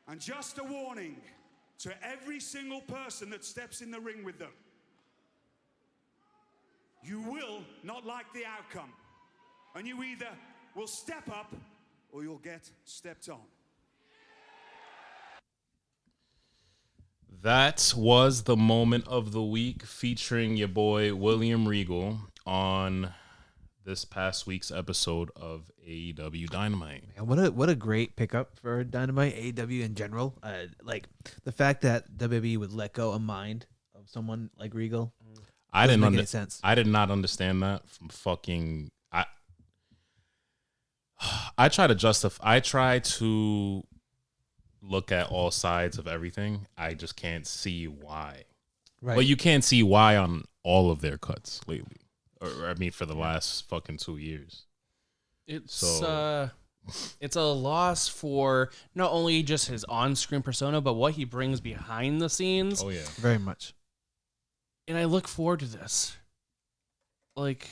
And just a warning to every single person that steps in the ring with them. You will not like the outcome. And you either will step up or you'll get stepped on. That was the moment of the week featuring your boy William Regal on this past week's episode of AEW Dynamite. What a great pickup for Dynamite, AEW in general. Like the fact that WWE would let go a mind of someone like Regal. I didn't make any sense. I did not understand that from fucking. I try to justify. I try to look at all sides of everything. I just can't see why. Right. But you can't see why on all of their cuts lately. Or I mean, for the last fucking 2 years. It's a loss for not only just his on-screen persona, but what he brings behind the scenes. Oh yeah, Very much. And I look forward to this. Like,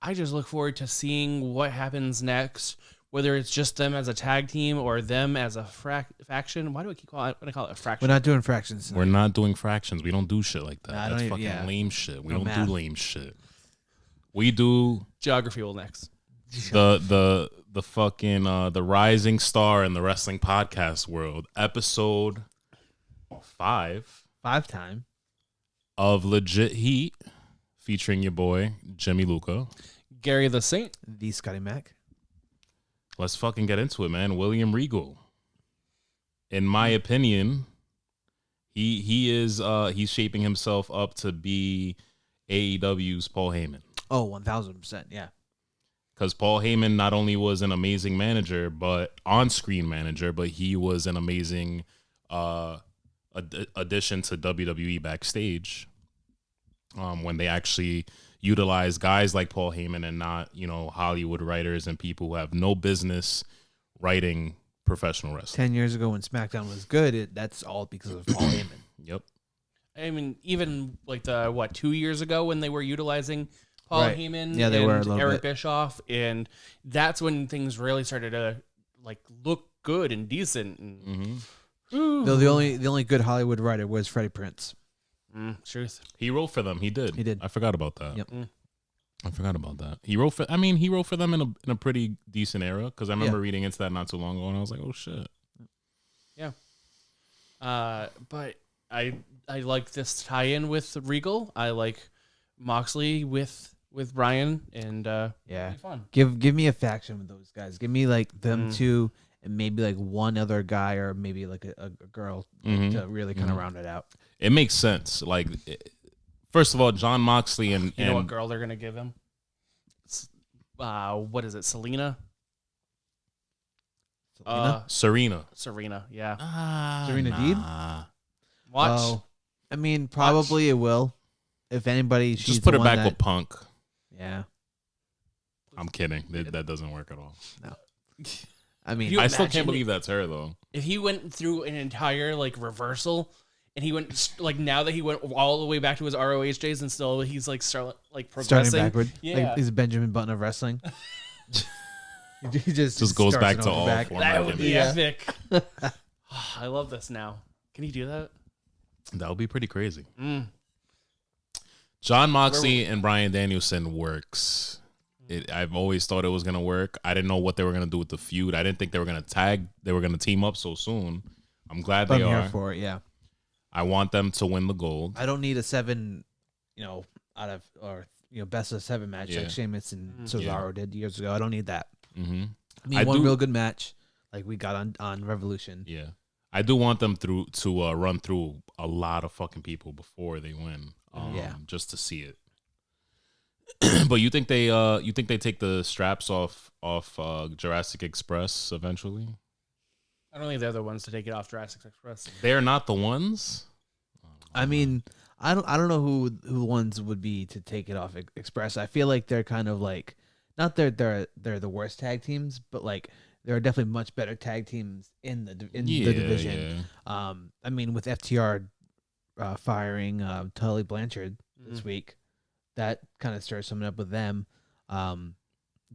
I just look forward to seeing what happens next, whether it's just them as a tag team or them as a faction. Why do I keep calling it? What do I call it? A fraction. We're not doing fractions. we're not doing fractions. We don't do shit like that. Nah, I That's don't fucking even- lame shit. We No don't math. do lame shit. We do Geography will next. the fucking the rising star in the wrestling podcast world, episode 5 5-time. of Legit Heat, featuring your boy Jimmy Luca. Gary the Saint. The Scotty Mac. Let's fucking get into it, man. William Regal. In my opinion, he's shaping himself up to be AEW's Paul Heyman. Oh, 1,000%. Yeah. Because Paul Heyman not only was an amazing manager, but on-screen manager, but he was an amazing addition to WWE backstage. When they actually utilize guys like Paul Heyman and not, Hollywood writers and people who have no business writing professional wrestling. 10 years ago when SmackDown was good, that's all because of Paul Heyman. Yep. I mean, even like 2 years ago when they were utilizing Paul Right. Heyman Yeah, they and were a little Eric bit. Bischoff, and that's when things really started to look good and decent. And, Though the only good Hollywood writer was Freddie Prinze. truth. He wrote for them. He did. He did. I forgot about that. Yep. I forgot about that. He wrote for them in a pretty decent era, because I remember reading into that not too long ago and I was like, oh shit. Yeah. But I like this tie-in with Regal. I like Moxley with Bryan, and Yeah. it'll be fun. Give me a faction with those guys. Give me like them two and maybe like one other guy or maybe like a girl to really kind of round it out. It makes sense. Like, first of all, John Moxley and You know what girl they're gonna give him? What is it? Selena? Selena? Serena. Yeah. Serena Deeb? Watch. Oh, I mean, probably it will. If anybody, she's Just put the her one back that, with Punk. Yeah. I'm kidding. That doesn't work at all. I mean, You I still imagine can't believe that's her though. If he went through an entire reversal, and he went now that he went all the way back to his ROH days, and still he's progressing. starting backward. Yeah. Like he's Benjamin Button of wrestling. he just Goes starts back an to over all back. four. That would be Yeah. epic. I love this now. Can you do that? That would be pretty crazy. John Moxley and Bryan Danielson works. I've always thought it was gonna work. I didn't know what they were gonna do with the feud. I didn't think they were gonna tag. They were gonna team up so soon. I'm glad I'm they here are. for it. Yeah. I want them to win the gold. I don't need a 7, out of or best of 7 match Yeah. like Sheamus and Cesaro did years ago. I don't need that. Mm-hmm. I need one real good match like we got on Revolution. Yeah, I do want them to run through a lot of fucking people before they win. Just to see it. But you think they take the straps off Jurassic Express eventually? I don't think they're the ones to take it off Jurassic Express. They're not the ones. I mean, I don't know who ones would be to take it off Express. I feel like they're kind of like not they're the worst tag teams, but like there are definitely much better tag teams in the division. Yeah. I mean, with FTR firing Tully Blanchard this week, that kind of stirs something up with them.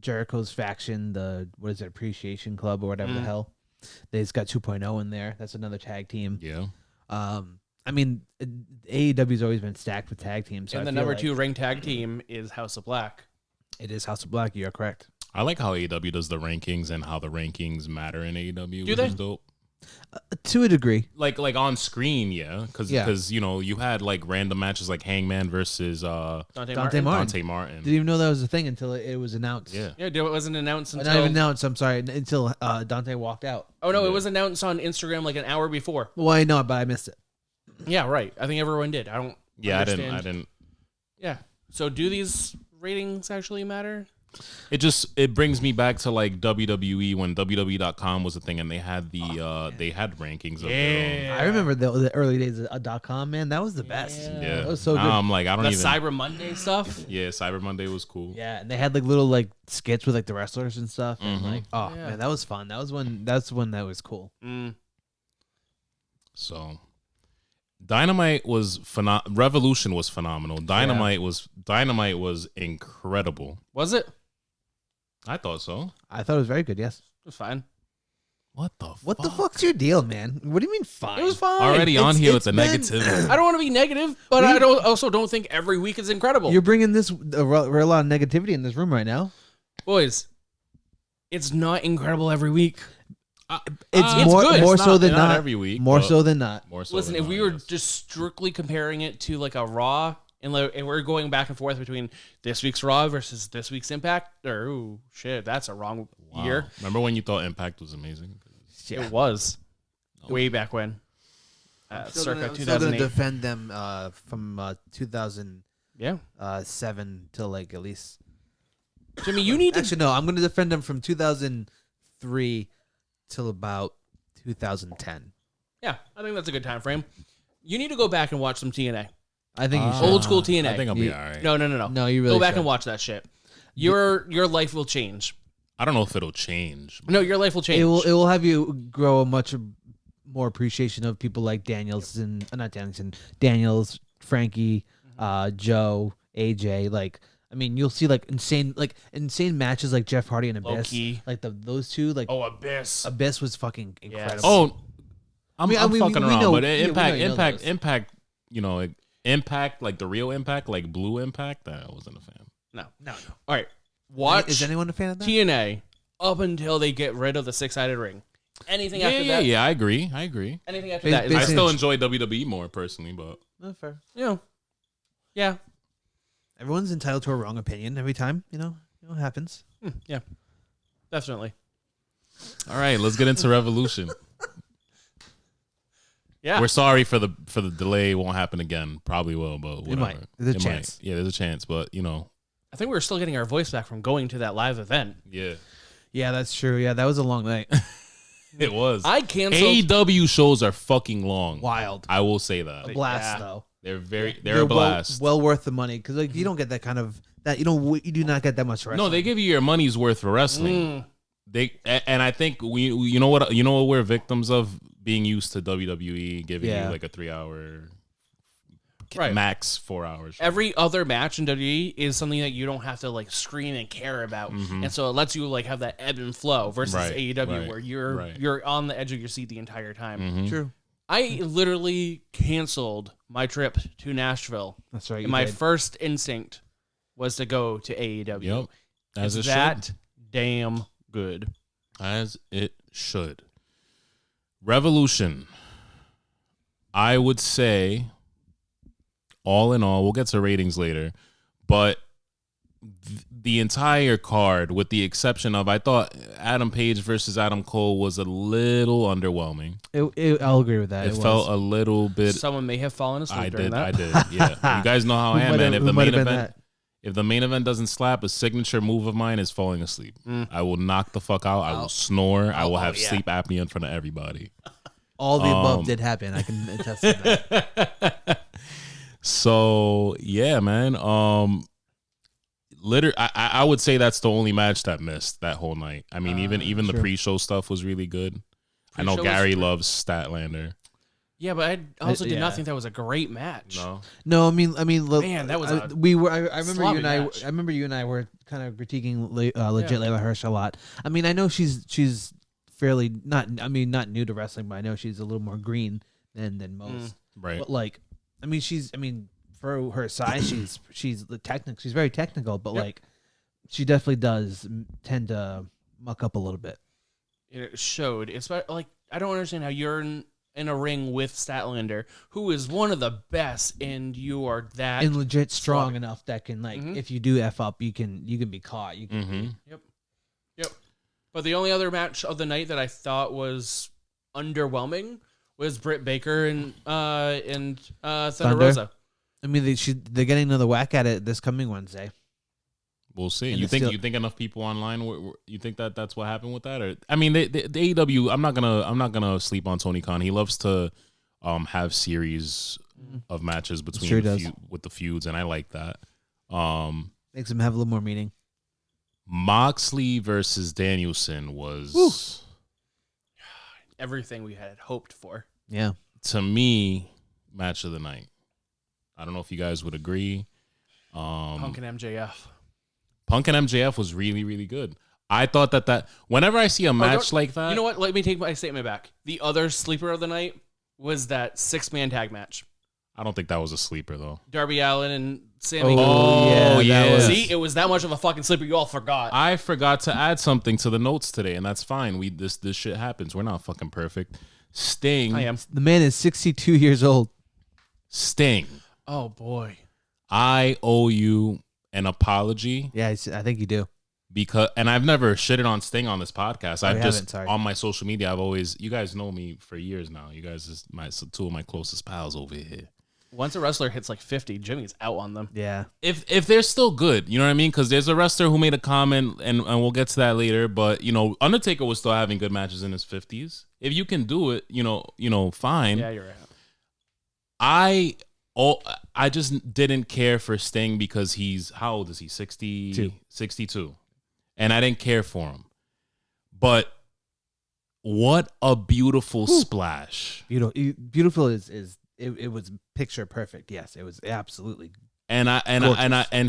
Jericho's faction, the Appreciation Club or whatever the hell. They've got 2.0 in there. That's another tag team. Yeah. I mean, AEW's always been stacked with tag teams. So And I the feel number like 2 ranked tag team is House of Black. It is House of Black. You're correct. I like how AEW does the rankings and how the rankings matter in AEW. Do they? Is dope. To a degree. Like on screen, yeah, Yeah. because you had like random matches like Hangman versus Dante Dante Martin. Martin. Dante Martin. Didn't even know that was a thing until it was announced. Yeah. Yeah, it wasn't announced Not until. even announced. I'm sorry, until Dante walked out. Oh no, Yeah. it was announced on Instagram like an hour before. Well, I know, but I missed it. Yeah, right. I think everyone did. I don't. Yeah, understand. I didn't. Yeah. So do these ratings actually matter? It brings me back to like WWE when WWE.com was a thing and they had they had rankings of their own. I remember the early days of .com, man. That was the best. Yeah, That was so now good. I'm like I don't The even. Cyber Monday stuff. Yeah, Cyber Monday was cool. Yeah, and they had like little like skits with like the wrestlers and stuff. And like, oh Yeah. man, that was fun. That's when that was cool. Mm. So, Dynamite was Revolution was phenomenal. Dynamite was incredible. Was it? I thought so. I thought it was very good. Yes. It was fine. What the What the fuck's your deal, man? What do you mean fine? It was fine. Already on here with it's the been- negativity. I don't want to be negative, but I also don't think every week is incredible. You're bringing this a real lot of negativity in this room right now. Boys, it's not incredible every week. It's It's good. more It's so than not not every week, More but so than not. More so Listen, than if we not, were yes. just strictly comparing it to like a Raw, and we're going back and forth between this week's Raw versus this week's Impact, or ooh, shit, that's a wrong Wow. year. Remember when you thought Impact was amazing? Yeah. It was way back when, circa 2008. defend them from 2007 Yeah, till like at least. Jimmy, you need to. Actually, no, I'm going to defend them from 2003 till about 2010. Yeah, I think that's a good time frame. You need to go back and watch some TNA, I think you should. old school TNA. I think I'll be You- all right. No. No, you really go back should. and watch that shit. Your life will change. I don't know if it'll change. No, your life will change. It will have you grow a much more appreciation of people like Daniels, Frankie, Joe, AJ. Like, I mean, you'll see like insane matches like Jeff Hardy and Abyss. Low-key. Like those two. Like Abyss. Abyss was fucking incredible. Oh, I'm I mean, fucking we around, know- but yeah, we know you know those. Impact. Impact, like the real Impact, like Blue Impact. I wasn't a fan. No. No. All right. Watch Is anyone a fan of that? TNA up until they get rid of the 6-sided ring. Anything after that? Yeah. I agree. Anything after Ba- that? Is I Basically- still enjoy WWE more personally, but Not fair. Yeah. Everyone's entitled to a wrong opinion every time. You know it happens. Yeah. Definitely. all right, let's get into Revolution. Yeah. We're sorry for the delay. It won't happen again. Probably will, but whatever. might. There's a It chance. Yeah, there's a chance, but I think we were still getting our voice back from going to that live event. yeah, Yeah, that's true. Yeah, that was a long night. it was. I canceled. AEW shows are fucking long. Wild. I will say that. Blast Yeah. though. They're a blast. Well worth the money because like you don't get that kind of that you do not get that much wrestling. No, they give you your money's worth for wrestling. And I think we you know what we're victims of being used to WWE giving you like a 3-hour Right. max 4 hours. Every other match in WWE is something that you don't have to like scream and care about, and so it lets you like have that ebb and flow versus Right, AEW right, where you're on the edge of your seat the entire time. True. I literally canceled my trip to Nashville. That's right. And my first instinct was to go to AEW. Yep. As It's it that should. damn good. As it should. Revolution. I would say, all in all, we'll get to ratings later, but the entire card, with the exception of, I thought Adam Page versus Adam Cole was a little underwhelming. I'll agree with that. It felt a little bit. Someone may have fallen asleep I during did. that. I did. Yeah. You guys know how I am, man. If the main event. If the main event doesn't slap, a signature move of mine is falling asleep. I will knock the fuck out. I will snore. I will have sleep apnea in front of everybody. All the above did happen. I can attest to that. So yeah, man. I would say that's the only match that missed that whole night. I mean, even the pre-show stuff was really good. I know Pre-show Gary was- loves Statlander. Yeah, but I also did yeah. not think that was a great match. No, I mean, look, Man, that was a we were. I remember sloppy you and I. match. I remember you and I were kind of critiquing legit Layla Hirsch a lot. I mean, I know she's fairly not new to wrestling, but I know she's a little more green than most. Right. But like, for her size, she's very technical, but like, she definitely does tend to muck up a little bit. It showed. It's like, I don't understand how you're in a ring with Statlander, who is one of the best, and you are that and legit strong enough that can like, if you do F up, you can be caught. You can. Yep. But the only other match of the night that I thought was underwhelming was Britt Baker and Thunder Rosa. I mean, they're getting another whack at it this coming Wednesday. We'll see. You think enough people online? You think that's what happened with that? Or I mean, the AEW. I'm not gonna sleep on Tony Khan. He loves to have series of matches between with the feuds, and I like that. Makes them have a little more meaning. Moxley versus Danielson was everything we had hoped for. Yeah, to me, match of the night. I don't know if you guys would agree. Punk and MJF. Punk and MJF was really, really good. I thought that whenever I see a match like that... You know what? Let me take my statement back. The other sleeper of the night was that 6-man tag match. I don't think that was a sleeper, though. Darby Allin and Sammy. Oh, yeah. See, it was that much of a fucking sleeper. You all forgot. I forgot to add something to the notes today, and that's fine. This shit happens. We're not fucking perfect. Sting. I am. The man is 62 years old. Sting. Oh, boy. I owe you an apology. Yeah, I think you do. And I've never shitted on Sting on this podcast. On my social media, you guys know me for years now. You guys is two of my closest pals over here. Once a wrestler hits like 50, Jimmy's out on them. Yeah. If they're still good, you know what I mean? Because there's a wrestler who made a comment, and we'll get to that later. But Undertaker was still having good matches in his 50s. If you can do it, fine. Yeah, you're right. I just didn't care for Sting because how old is he? 62. And I didn't care for him. But what a beautiful splash. Beautiful is it was picture perfect. Yes, it was absolutely. And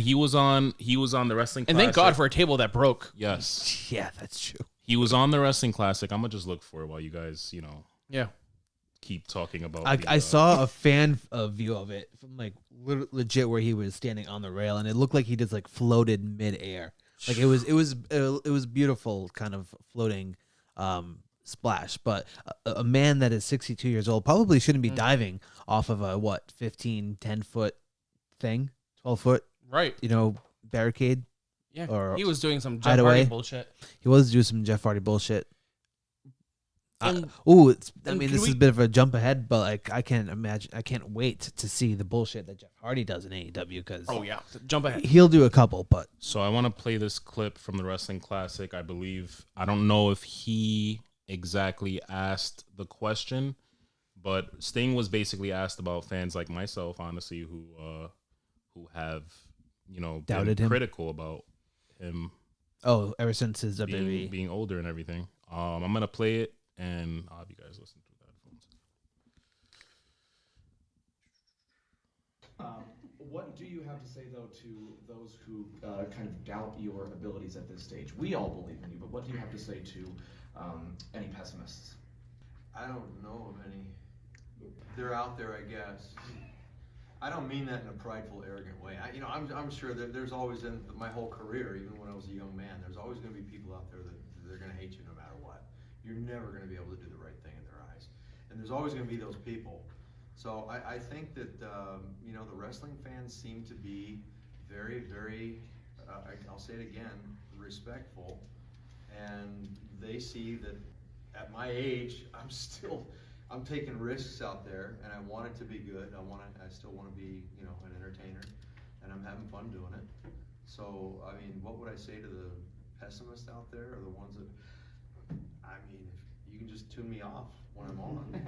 he was on the Wrestling Classic. And thank God for a table that broke. Yes. Yeah, that's true. He was on the Wrestling Classic. I'm going to just look for it while you guys, Yeah. keep talking about I saw a fan view of it from like legit where he was standing on the rail, and it looked like he just like floated midair. Like it was beautiful, kind of floating splash. But a man that is 62 years old probably shouldn't be diving off of a 10-foot thing, 12-foot, right? Barricade. Yeah, or he was doing some Jeff Hardy bullshit. He was doing some Jeff Hardy bullshit. This is a bit of a jump ahead, but like I can't wait to see the bullshit that Jeff Hardy does in AEW because jump ahead. He'll do a couple, but so I want to play this clip from the Wrestling Classic. I don't know if he exactly asked the question, but Sting was basically asked about fans like myself, honestly, who have doubted him, critical about him. Oh, ever since his WWE being older and everything. I'm gonna play it. And I'll have you guys listen through the headphones. What do you have to say, though, to those who kind of doubt your abilities at this stage? We all believe in you, but what do you have to say to any pessimists? I don't know of any. They're out there, I guess. I don't mean that in a prideful, arrogant way. I'm sure that there's always, in my whole career, even when I was a young man, there's always going to be people out there that they're going to hate you no matter what. You're never going to be able to do the right thing in their eyes. And there's always going to be those people. So I think that, the wrestling fans seem to be very, very, I'll say it again, respectful. And they see that at my age, I'm taking risks out there, and I want it to be good. I still want to be, an entertainer, and I'm having fun doing it. So, what would I say to the pessimists out there, or the ones that, if you can just tune me off when I'm on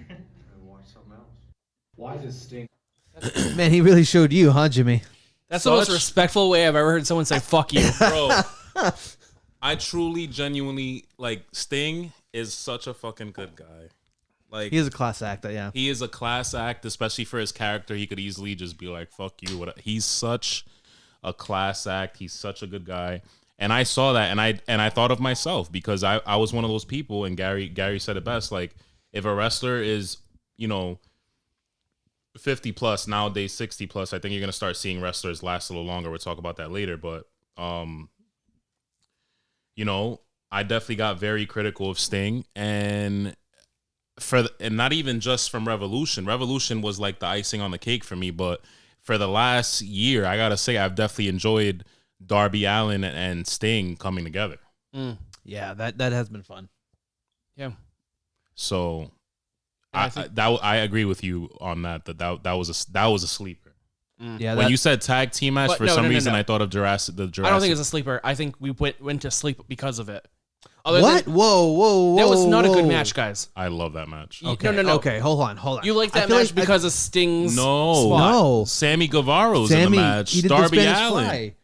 and watch something else. Why does Sting? Man, he really showed you, huh, Jimmy? That's the most respectful way I've ever heard someone say "fuck you," bro. I truly, genuinely Sting is such a fucking good guy. Like he is a class act, yeah. He is a class act, especially for his character. He could easily just be like, "Fuck you." He's such a class act. He's such a good guy. And I saw that, and I thought of myself, because I was one of those people, and Gary said it best. Like, if a wrestler is, 50 plus, nowadays 60 plus, I think you're gonna start seeing wrestlers last a little longer. We'll talk about that later, but I definitely got very critical of Sting, and not even just from Revolution. Revolution was like the icing on the cake for me, but for the last year, I gotta say I've definitely enjoyed Darby Allin and Sting coming together. Yeah, that has been fun. Yeah. So I agree with you on that was a sleeper. Yeah, when you said tag team match, for some reason I thought of Jurassic. I don't think it's a sleeper. I think we went to sleep because of it. What? Whoa! That was not a good match, guys. I love that match. Okay. No. Okay, hold on. You like that match because of Sting's spot. No. Sammy Guevaro's in the match. He did Darby the Spanish Allin. Fly.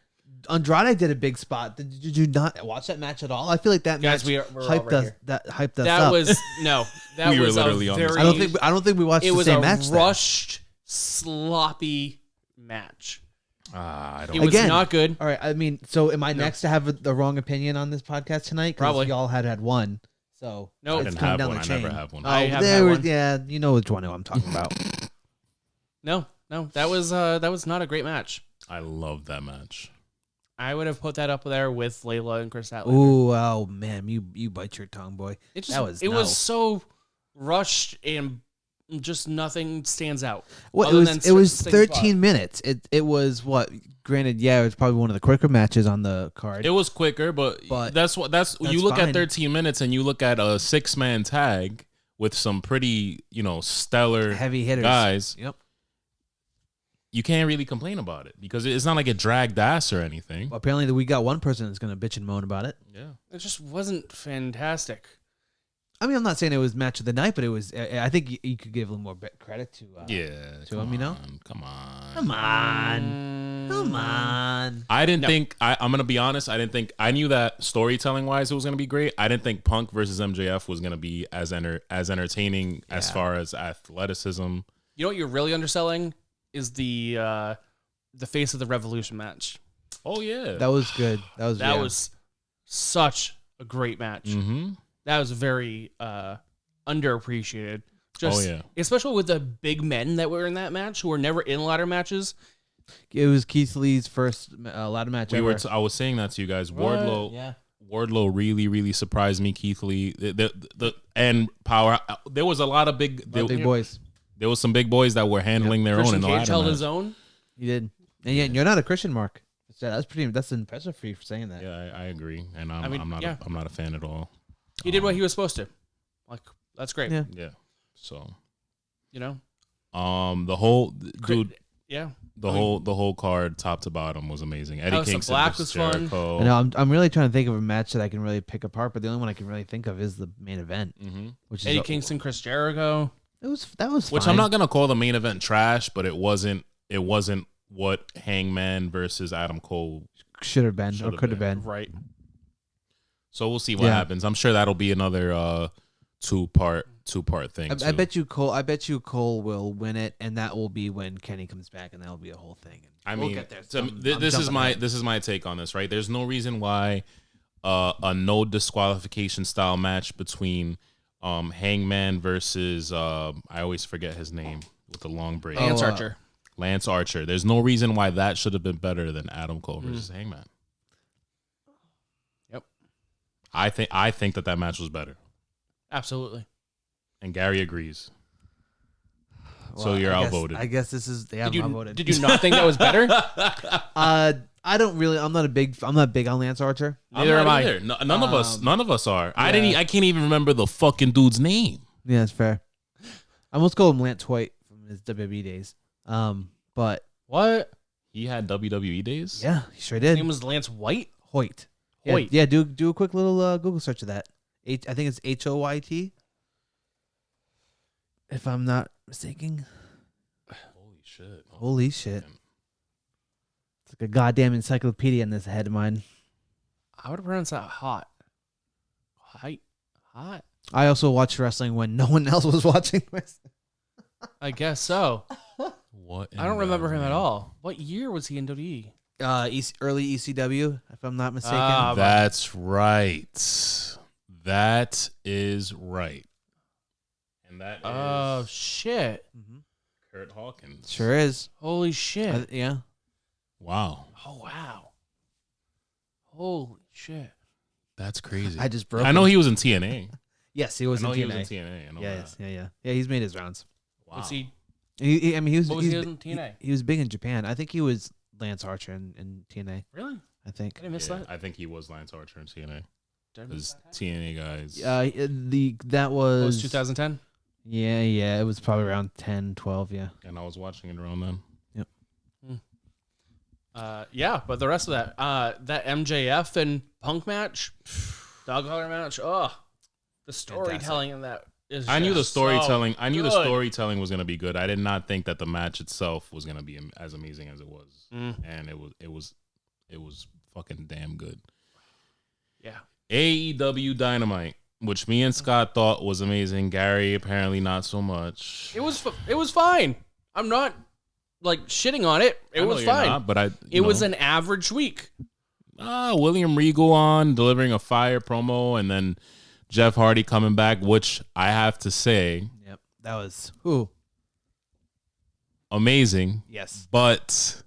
Andrade did a big spot. Did you not watch that match at all? I feel like that Guys, match we're hyped us. That hyped us That up. was no. That We were was literally a on the very. same I don't think we watched It the was same a match. rushed, sloppy match. I It don't. was Again, not good. All right. I mean, so am I next to have the wrong opinion on this podcast tonight? 'Cause Probably. y'all had one. So No, I it's didn't coming have down one. the I chain. never have one. I have there had was, one. yeah, you know which one I'm talking about. No, that was not a great match. I love that match. I would have put that up there with Layla and Chris Statlander. Ooh, oh man, you bite your tongue, boy. It no. was so rushed and just nothing stands out. Well, other it than was Sting's 13 spot. minutes. It was what? Granted, yeah, it was probably one of the quicker matches on the card. It was quicker, but that's you look fine. at 13 minutes and you look at a 6-man tag with some pretty, stellar Heavy hitters. guys. Yep. You can't really complain about it because it's not like it dragged ass or anything. Well, apparently, we got one person that's going to bitch and moan about it. Yeah. It just wasn't fantastic. I mean, I'm not saying it was match of the night, but it was. I think you could give a little more credit to. To him, Come on. Come on. I didn't think. I'm gonna be honest. I didn't think. I knew that storytelling wise, it was gonna be great. I didn't think Punk versus MJF was gonna be as entertaining as far as athleticism. You know what you're really underselling is the face of the Revolution match. Oh yeah, That was good. That was such a great match. Mm-hmm. That was very underappreciated. Just, oh yeah, especially with the big men that were in that match who were never in ladder matches. It was Keith Lee's first ladder match ever. I was saying that to you guys. Wardlow, Yeah. Wardlow really, really surprised me. Keith Lee, and Power. There was a lot of big boys. There was some big boys that were handling their own Christian in the Cage ladder held match. his own. He did. And yeah, you're not a Christian, Mark. That's impressive for you for saying that. Yeah, I agree, and I'm not a fan at all. He did what he was supposed to. Like, that's great. Yeah. Yeah, so The whole dude. Yeah. The whole card, top to bottom, was amazing. Eddie House of Kingston Black versus was fun. Jericho. I know. I'm really trying to think of a match that I can really pick apart, but the only one I can really think of is the main event, which is Eddie Kingston, Chris Jericho. That was Which fine. I'm not gonna call the main event trash, but it wasn't what Hangman versus Adam Cole. should have been or Should've could have been. been. Right. So we'll see what happens. I'm sure that'll be another two-part thing. I bet you Cole will win it, and that will be when Kenny comes back, and that'll be a whole thing. We'll get there. so I'm this is jumping ahead. this is my take on this. Right, there's no reason why a no disqualification style match between Hangman versus I always forget his name with the long braid. Lance Archer. Lance Archer. There's no reason why that should have been better than Adam Cole versus Hangman. Yep. I think that match was better, Absolutely. and Gary agrees. So Well, you're I guess- outvoted. I guess this is I'm outvoted. Did you not think that was better? I don't really. I'm not big on Lance Archer. Neither I'm am I. not either. None of us are. I can't even remember the fucking dude's name. Yeah, that's fair. I almost call him Lance Hoyt from his WWE days. But What? He had WWE days. yeah, he sure His did. name was Lance White? Hoyt. Hoyt. Yeah, do a quick little Google search of that. I think it's Hoyt. If I'm not mistaken. Holy shit. Holy shit. It's like a goddamn encyclopedia in this head of mine. I would pronounce that hot. Hot. I also watched wrestling when no one else was watching wrestling. I guess so. What? I don't remember him at all. What year was he in WWE? Early ECW, if I'm not mistaken. That's right. That is right. And that is Oh shit! Kurt Hawkins. Sure is. Holy shit! Yeah. Wow. Oh wow! Holy shit! That's crazy. I just broke. I know him. he was in TNA. Yes, he was I know in he TNA. was in TNA. I know Yes, that. yeah. He's made his rounds. Wow. Was he? I mean, he was. What was he's he bi- in TNA? He was big in Japan. I think he was Lance Archer in TNA. Really? I think. I didn't miss Yeah, that. I think he was Lance Archer in TNA. Did I miss His that? TNA guys. That What was was 2010? Yeah. It was probably around 10, 12, yeah. And I was watching it around then. Yeah, but the rest of that MJF and Punk match, dog collar match. Oh, the storytelling in that is. I knew the just storytelling. so I knew the good. storytelling was gonna be good. I did not think that the match itself was gonna be as amazing as it was, and it was fucking damn good. Yeah. AEW Dynamite, which me and Scott thought was amazing. Gary apparently not so much. It was fine. I'm not like shitting on it. It I know was you're fine. not, but It was an average week. William Regal on delivering a fire promo, and then Jeff Hardy coming back, which I have to say, Yep. That was amazing. Yes. But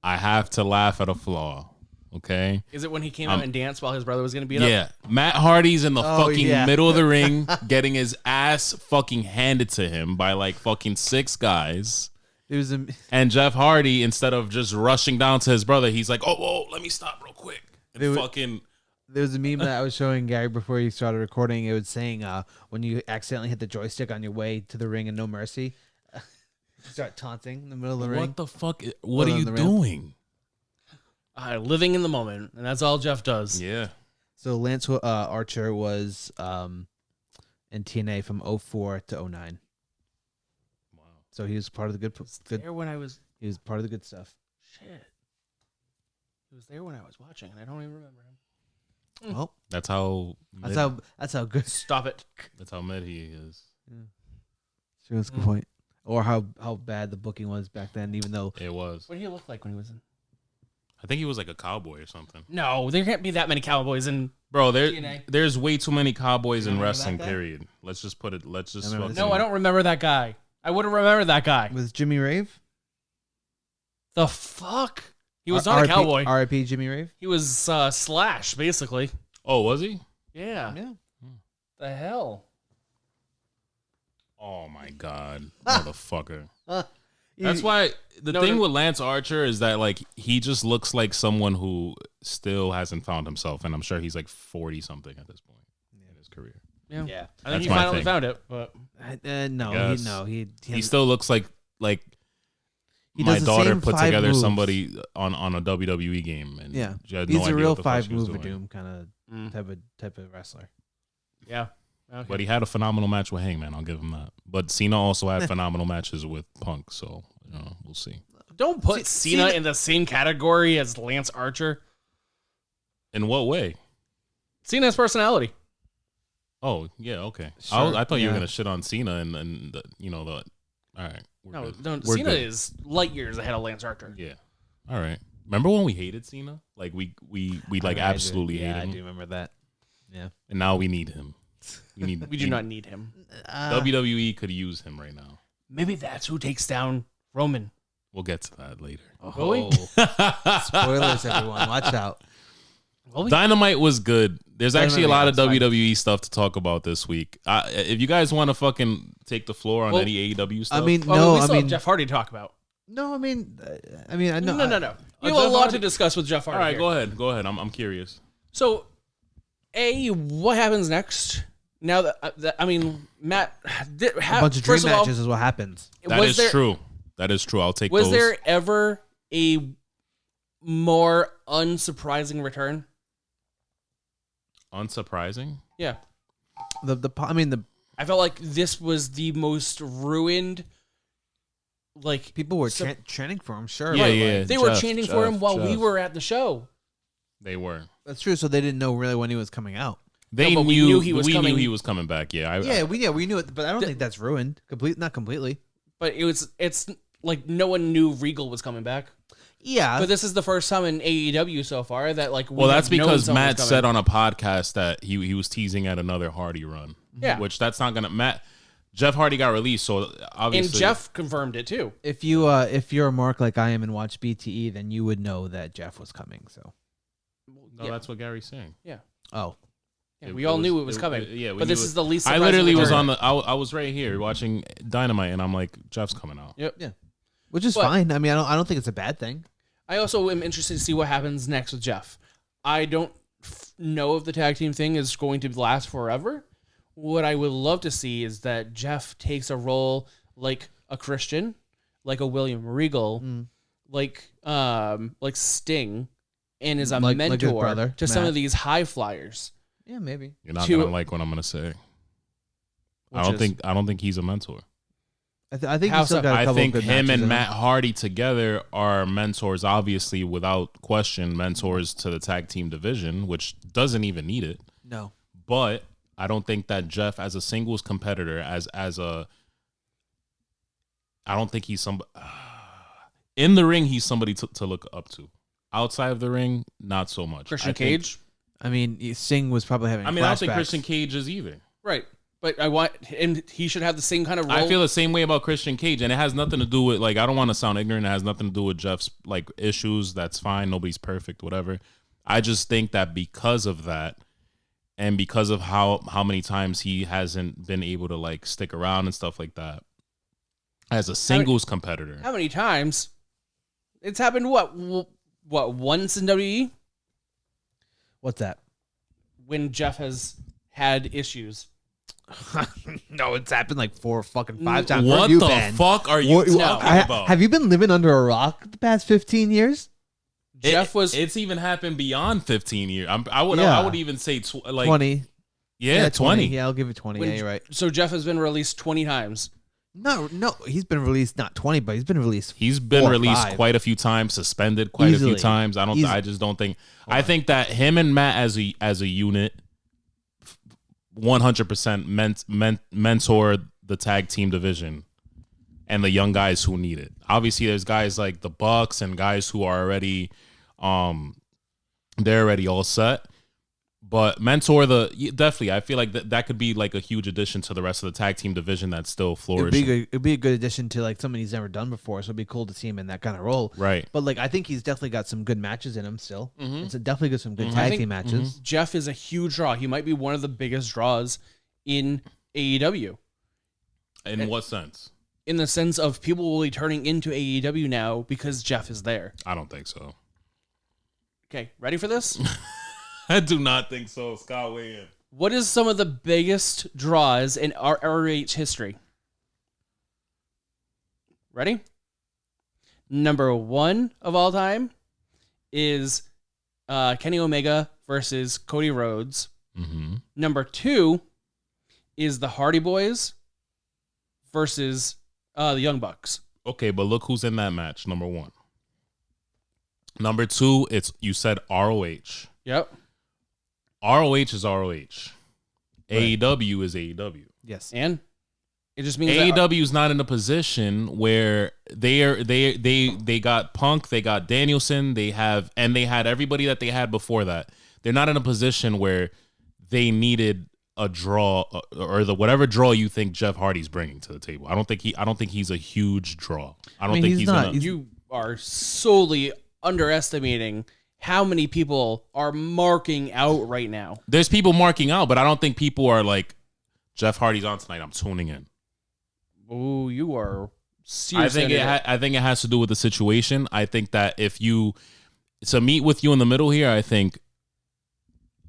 I have to laugh at a flaw. Okay. Is it when he came out and danced while his brother was going to beat up? Yeah, Matt Hardy's in the fucking yeah. middle of the ring, getting his ass fucking handed to him by like fucking 6 guys. It was And Jeff Hardy, instead of just rushing down to his brother, he's like, "Oh, let me stop real quick." And there was a meme that I was showing Gary before you started recording. It was saying when you accidentally hit the joystick on your way to the ring and No Mercy, start taunting in the middle of the ring. what the fuck? What are on you the ramp. doing? Living in the moment, and that's all Jeff does. Yeah. So Lance Archer was in TNA from 04 to 09. Wow. So he was part of the good. There when I was He was part of the good stuff. shit. He was there when I was watching, and I don't even remember him. Well, That's how. that's how good. Stop it. That's how mad he is. Sure, that's a good point. Or how bad the booking was back then, even though It was. What did he look like when he was in? I think he was like a cowboy or something. No, there can't be that many cowboys in. Bro, TNA. there's way too many cowboys in remember wrestling. that guy? Period. Let's just put it. Let's just. I remember fucking- No, I don't remember that guy. I wouldn't remember that guy. was Jimmy Rave. The fuck? He was not a cowboy. R.I.P. Jimmy Rave. He was Slash, basically. Oh, was he? Yeah. Yeah. The hell? Oh my god, motherfucker. That's Easy. why the No, thing no. with Lance Archer is that like he just looks like someone who still hasn't found himself, and I'm sure he's like 40 something at this point in his career. Yeah. Yeah. I think That's he my finally thing. found it, but No, He still looks like He my does the daughter same put 5 together moves. somebody on a WWE game, and Yeah, she had he's no a idea real what the fuck 5 she was move of doing. doom kind of type of wrestler. yeah. Okay. But he had a phenomenal match with Hangman. I'll give him that. But Cena also had phenomenal matches with Punk, so we'll see. Don't put Cena in the same category as Lance Archer. In what way? Cena has personality. Oh yeah, okay. Sure, I thought you were yeah. gonna shit on Cena and the All right, we're No, good. don't. We're Cena good. is light years ahead of Lance Archer. Yeah. All right. Remember when we hated Cena? Like we like absolutely Yeah, hated I him, do remember that. Yeah. and now we need him. We do not need him. WWE could use him right now. Maybe that's who takes down Roman. We'll get to that later. Will we? Spoilers, everyone. Watch out. Will we? Dynamite was good. There's actually a lot of Dynamite, WWE stuff to talk about this week. If you guys want to fucking take the floor on Well, any AEW stuff, I mean, Well, we no, still I have mean, Jeff Hardy to talk about. no, I mean, I know. No. We have a Jeff lot Hardy- to discuss with Jeff Hardy. all right, here. go ahead. I'm curious. So, what happens next? Now that I mean, Matt, A bunch of dream matches is what happens. That is true. That is true. I'll take Was those. there ever a more unsurprising return? Unsurprising? Yeah, The I felt like this was the most ruined. Like people were So- chanting for him. Sure, Yeah, but, yeah. they were Jeff, chanting for him while we Jeff. were at the show. They were. that's true. So they didn't know really when he was coming out. They but we knew, knew he was we coming. knew he was coming back. Yeah. We knew it, but I don't think that's ruined. Not completely. But it's like no one knew Regal was coming back. Yeah, But this is the first time in AEW so far that like. Well, that's because Matt coming. said on a podcast that he was teasing at another Hardy run. Yeah. Which that's not gonna Jeff Hardy got released, so obviously And Jeff confirmed it too. if you're a mark like I am and watch BTE, then you would know that Jeff was coming. So No, that's what Gary's saying. oh, Yeah, we all knew it was coming. Yeah, but this is the least. I surprising literally was return. on the. I was right here watching Dynamite, and I'm like, Jeff's coming out. Yep. which is But- fine. I mean, I don't think it's a bad thing. I also am interested to see what happens next with Jeff. I don't know if the tag team thing is going to last forever. What I would love to see is that Jeff takes a role like a Christian, like a William Regal, like Sting, and is a Like his mentor brother, to some Matt. of these high flyers. Yeah, maybe. You're not To- gonna like what I'm gonna say. I Which don't think he's a mentor. I think How he's still so? got a I couple think of good him matches and in Matt Hardy together are mentors, obviously, without question, mentors to the tag team division, which doesn't even need it. No, But I don't think that Jeff, as a singles competitor, I don't think he's somebody in the ring. He's somebody to look up to. Outside of the ring, not so much. Christian I think- Cage, I mean Singh was probably having. I mean, I don't think flashbacks. Christian Cage is either. right? But I want him. He should have the same kind of role. I feel the same way about Christian Cage, and it has nothing to do with like I don't want to sound ignorant. It has nothing to do with Jeff's like issues. That's fine. Nobody's perfect. Whatever. I just think that because of that, and because of how many times he hasn't been able to like stick around and stuff like that, as a singles competitor, How many times? It's happened. What once in WWE What's that? when Jeff has had issues. No, it's happened like 4 or fucking 5 times. what Where have you the been? fuck are you talking about? Have you been living under a rock the past 15 years? Jeff was It's even happened beyond 15 years. I Yeah. would even say like 20. Yeah, 20. Yeah, I'll give it 20. when- Yeah, you're right. So Jeff has been released 20 times. No, he's been released not 20, but he's been released. He's been 4 or released 5. quite a few times, suspended quite a Easily. few times. I just don't think. I think that him and Matt as a unit, 100% mentor the tag team division and the young guys who need it. Obviously, there's guys like the Bucks and guys who are already, they're already all set. But mentor definitely, I feel like that could be like a huge addition to the rest of the tag team division that's still flourishing. It'd be a good addition to like something he's never done before. So it'd be cool to see him in that kind of role. Right. But like, I think he's definitely got some good matches in him still. Mhm. It's definitely got some good Mhm. I tag think- team matches. Jeff is a huge draw. He might be one of the biggest draws in AEW. In what sense? In the sense of people will be turning into AEW now because Jeff is there. I don't think so. Okay, ready for this? I do not think so. Scott, weigh in. What is some of the biggest draws in ROH history? Ready? Number 1 of all time is Kenny Omega versus Cody Rhodes. Mm-hmm. Number 2 is the Hardy Boys versus the Young Bucks. Okay, but look who's in that match. Number 1. Number 2, you said ROH. Yep. ROH is ROH. AEW is AEW. Yes. And it just means that AEW is not in a position where they got Punk, they got Danielson, they had everybody that they had before that. They're not in a position where they needed a draw or whatever draw you think Jeff Hardy's bringing to the table. I don't think he's a huge draw. I don't mean, think he's he's not. gonna. He's- you are solely underestimating how many people are marking out right now. There's people marking out, but I don't think people are like, Jeff Hardy's on tonight, I'm tuning in. Oh, you are I seriously. think it has to do with the situation. I think that if you to meet with you in the middle here, I think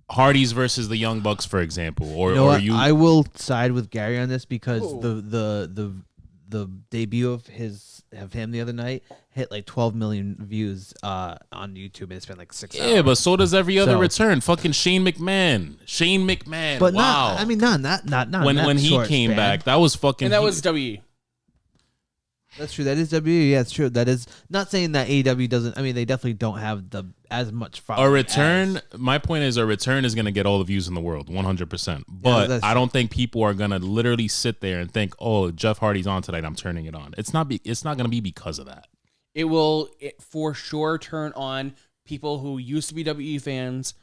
Hardy's versus the Young Bucks, for example, or You know or what? you. I will side with Gary on this because Oh. the debut of him the other night hit like 12 million views on YouTube and it's been like 6 hours. Yeah, but so does every other So- return. Fucking Shane McMahon. But wow. not. I mean, not when that he short came span. back, that was fucking. and that was WE. That's true. That is WWE. Yeah, it's true. That is not saying that AEW doesn't. I mean, they definitely don't have as much a following return. as- My point is, a return is going to get all the views in the world, 100%. But that's I don't think people are going to literally sit there and think, "Oh, Jeff Hardy's on tonight. I'm turning it on." It's not going to be because of that. it will for sure turn on people who used to be WWE fans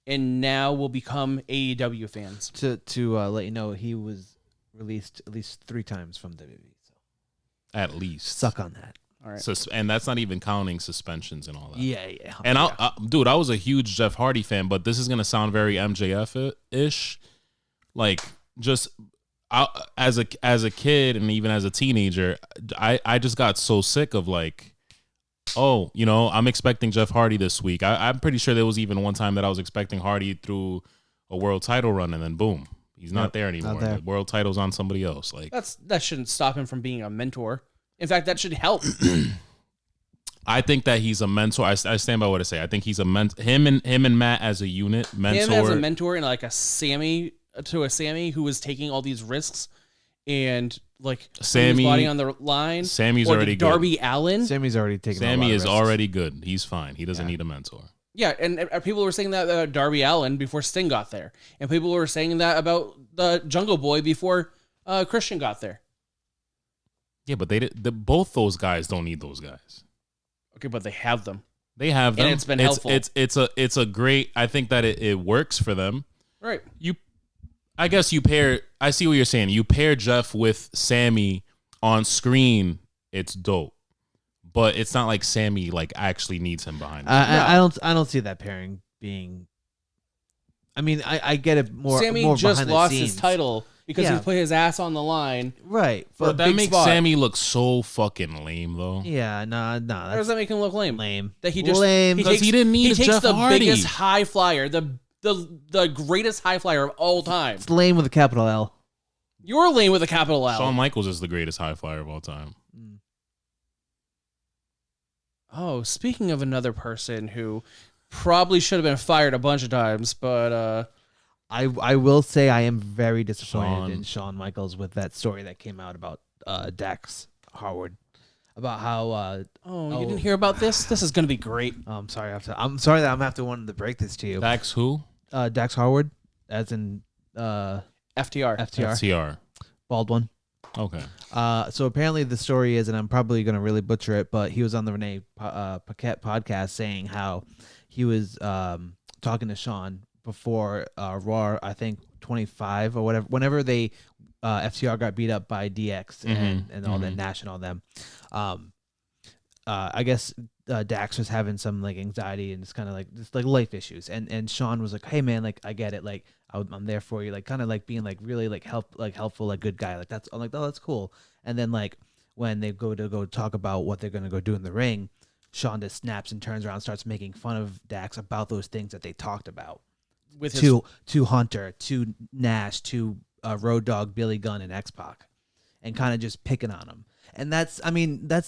and now will become AEW fans. To let you know, he was released at least 3 times from WWE. So At least. suck on that. All right. And that's not even counting suspensions and all that. Yeah. And dude, I was a huge Jeff Hardy fan, but this is gonna sound very MJF-ish. Like, just as a kid and even as a teenager, I just got so sick of like, oh, I'm expecting Jeff Hardy this week. I'm pretty sure there was even one time that I was expecting Hardy through a world title run, and then boom, he's not there anymore. Not there. The world title's on somebody else. Like, that shouldn't stop him from being a mentor. In fact, that should help. I think that he's a mentor. I stand by what I say. I think he's a him and Matt as a unit, mentor. Him as a mentor and like a Sammy who was taking all these risks and like Sammy, his body on the line. Sammy's or already Darby good. Allin. Sammy's already taken. Sammy is already good. He's fine. He doesn't need a mentor. Yeah, and people were saying that about Darby Allin before Sting got there, and people were saying that about the Jungle Boy before Christian got there. Yeah, but both those guys don't need those guys. Okay, but they have them. They have them. And it's been helpful. It's a great. I think that it works for them. Right. I guess I see what you're saying. You pair Jeff with Sammy on screen, it's dope. But it's not like Sammy like actually needs him behind him. I don't see that pairing being. I mean, I get it more. Sammy more just behind the lost scenes. his title because he put his ass on the line. Right. But that big makes spot. Sammy look so fucking lame, though. Yeah, How does that make him look lame? lame? That he just lame. Because he didn't need he takes Jeff the Hardy. biggest high flyer, the greatest high flyer of all time. It's lame with a capital L. You're lame with a capital L. Shawn Michaels is the greatest high flyer of all time. Oh, speaking of another person who probably should have been fired a bunch of times, but I will say I am very disappointed in Shawn Michaels with that story that came out about Dax Harwood, about how you didn't hear about this? This is going to be great. I'm sorry that I'm gonna have to want to break this to you. Dax who? Dax Harwood, as in FTR. FTR. bald one. Okay. So apparently the story is, and I'm probably going to really butcher it, but he was on the Renee Paquette podcast saying how he was talking to Shawn before Raw, I think 25 or whatever, whenever they FTR got beat up by DX and all that, Nash and all them. I guess Dax was having some like anxiety and it's kind of like just like life issues, and Shawn was like, "Hey man, like I get it, like I'm there for you," like kind of like being like really like helpful, like good guy, like that's, I'm like, oh, that's cool. And then like when they go talk about what they're gonna go do in the ring, Shawn just snaps and turns around and starts making fun of Dax about those things that they talked about With to Hunter, to Nash, to Road Dogg, Billy Gunn, and X-Pac, and kind of just picking on him. And that's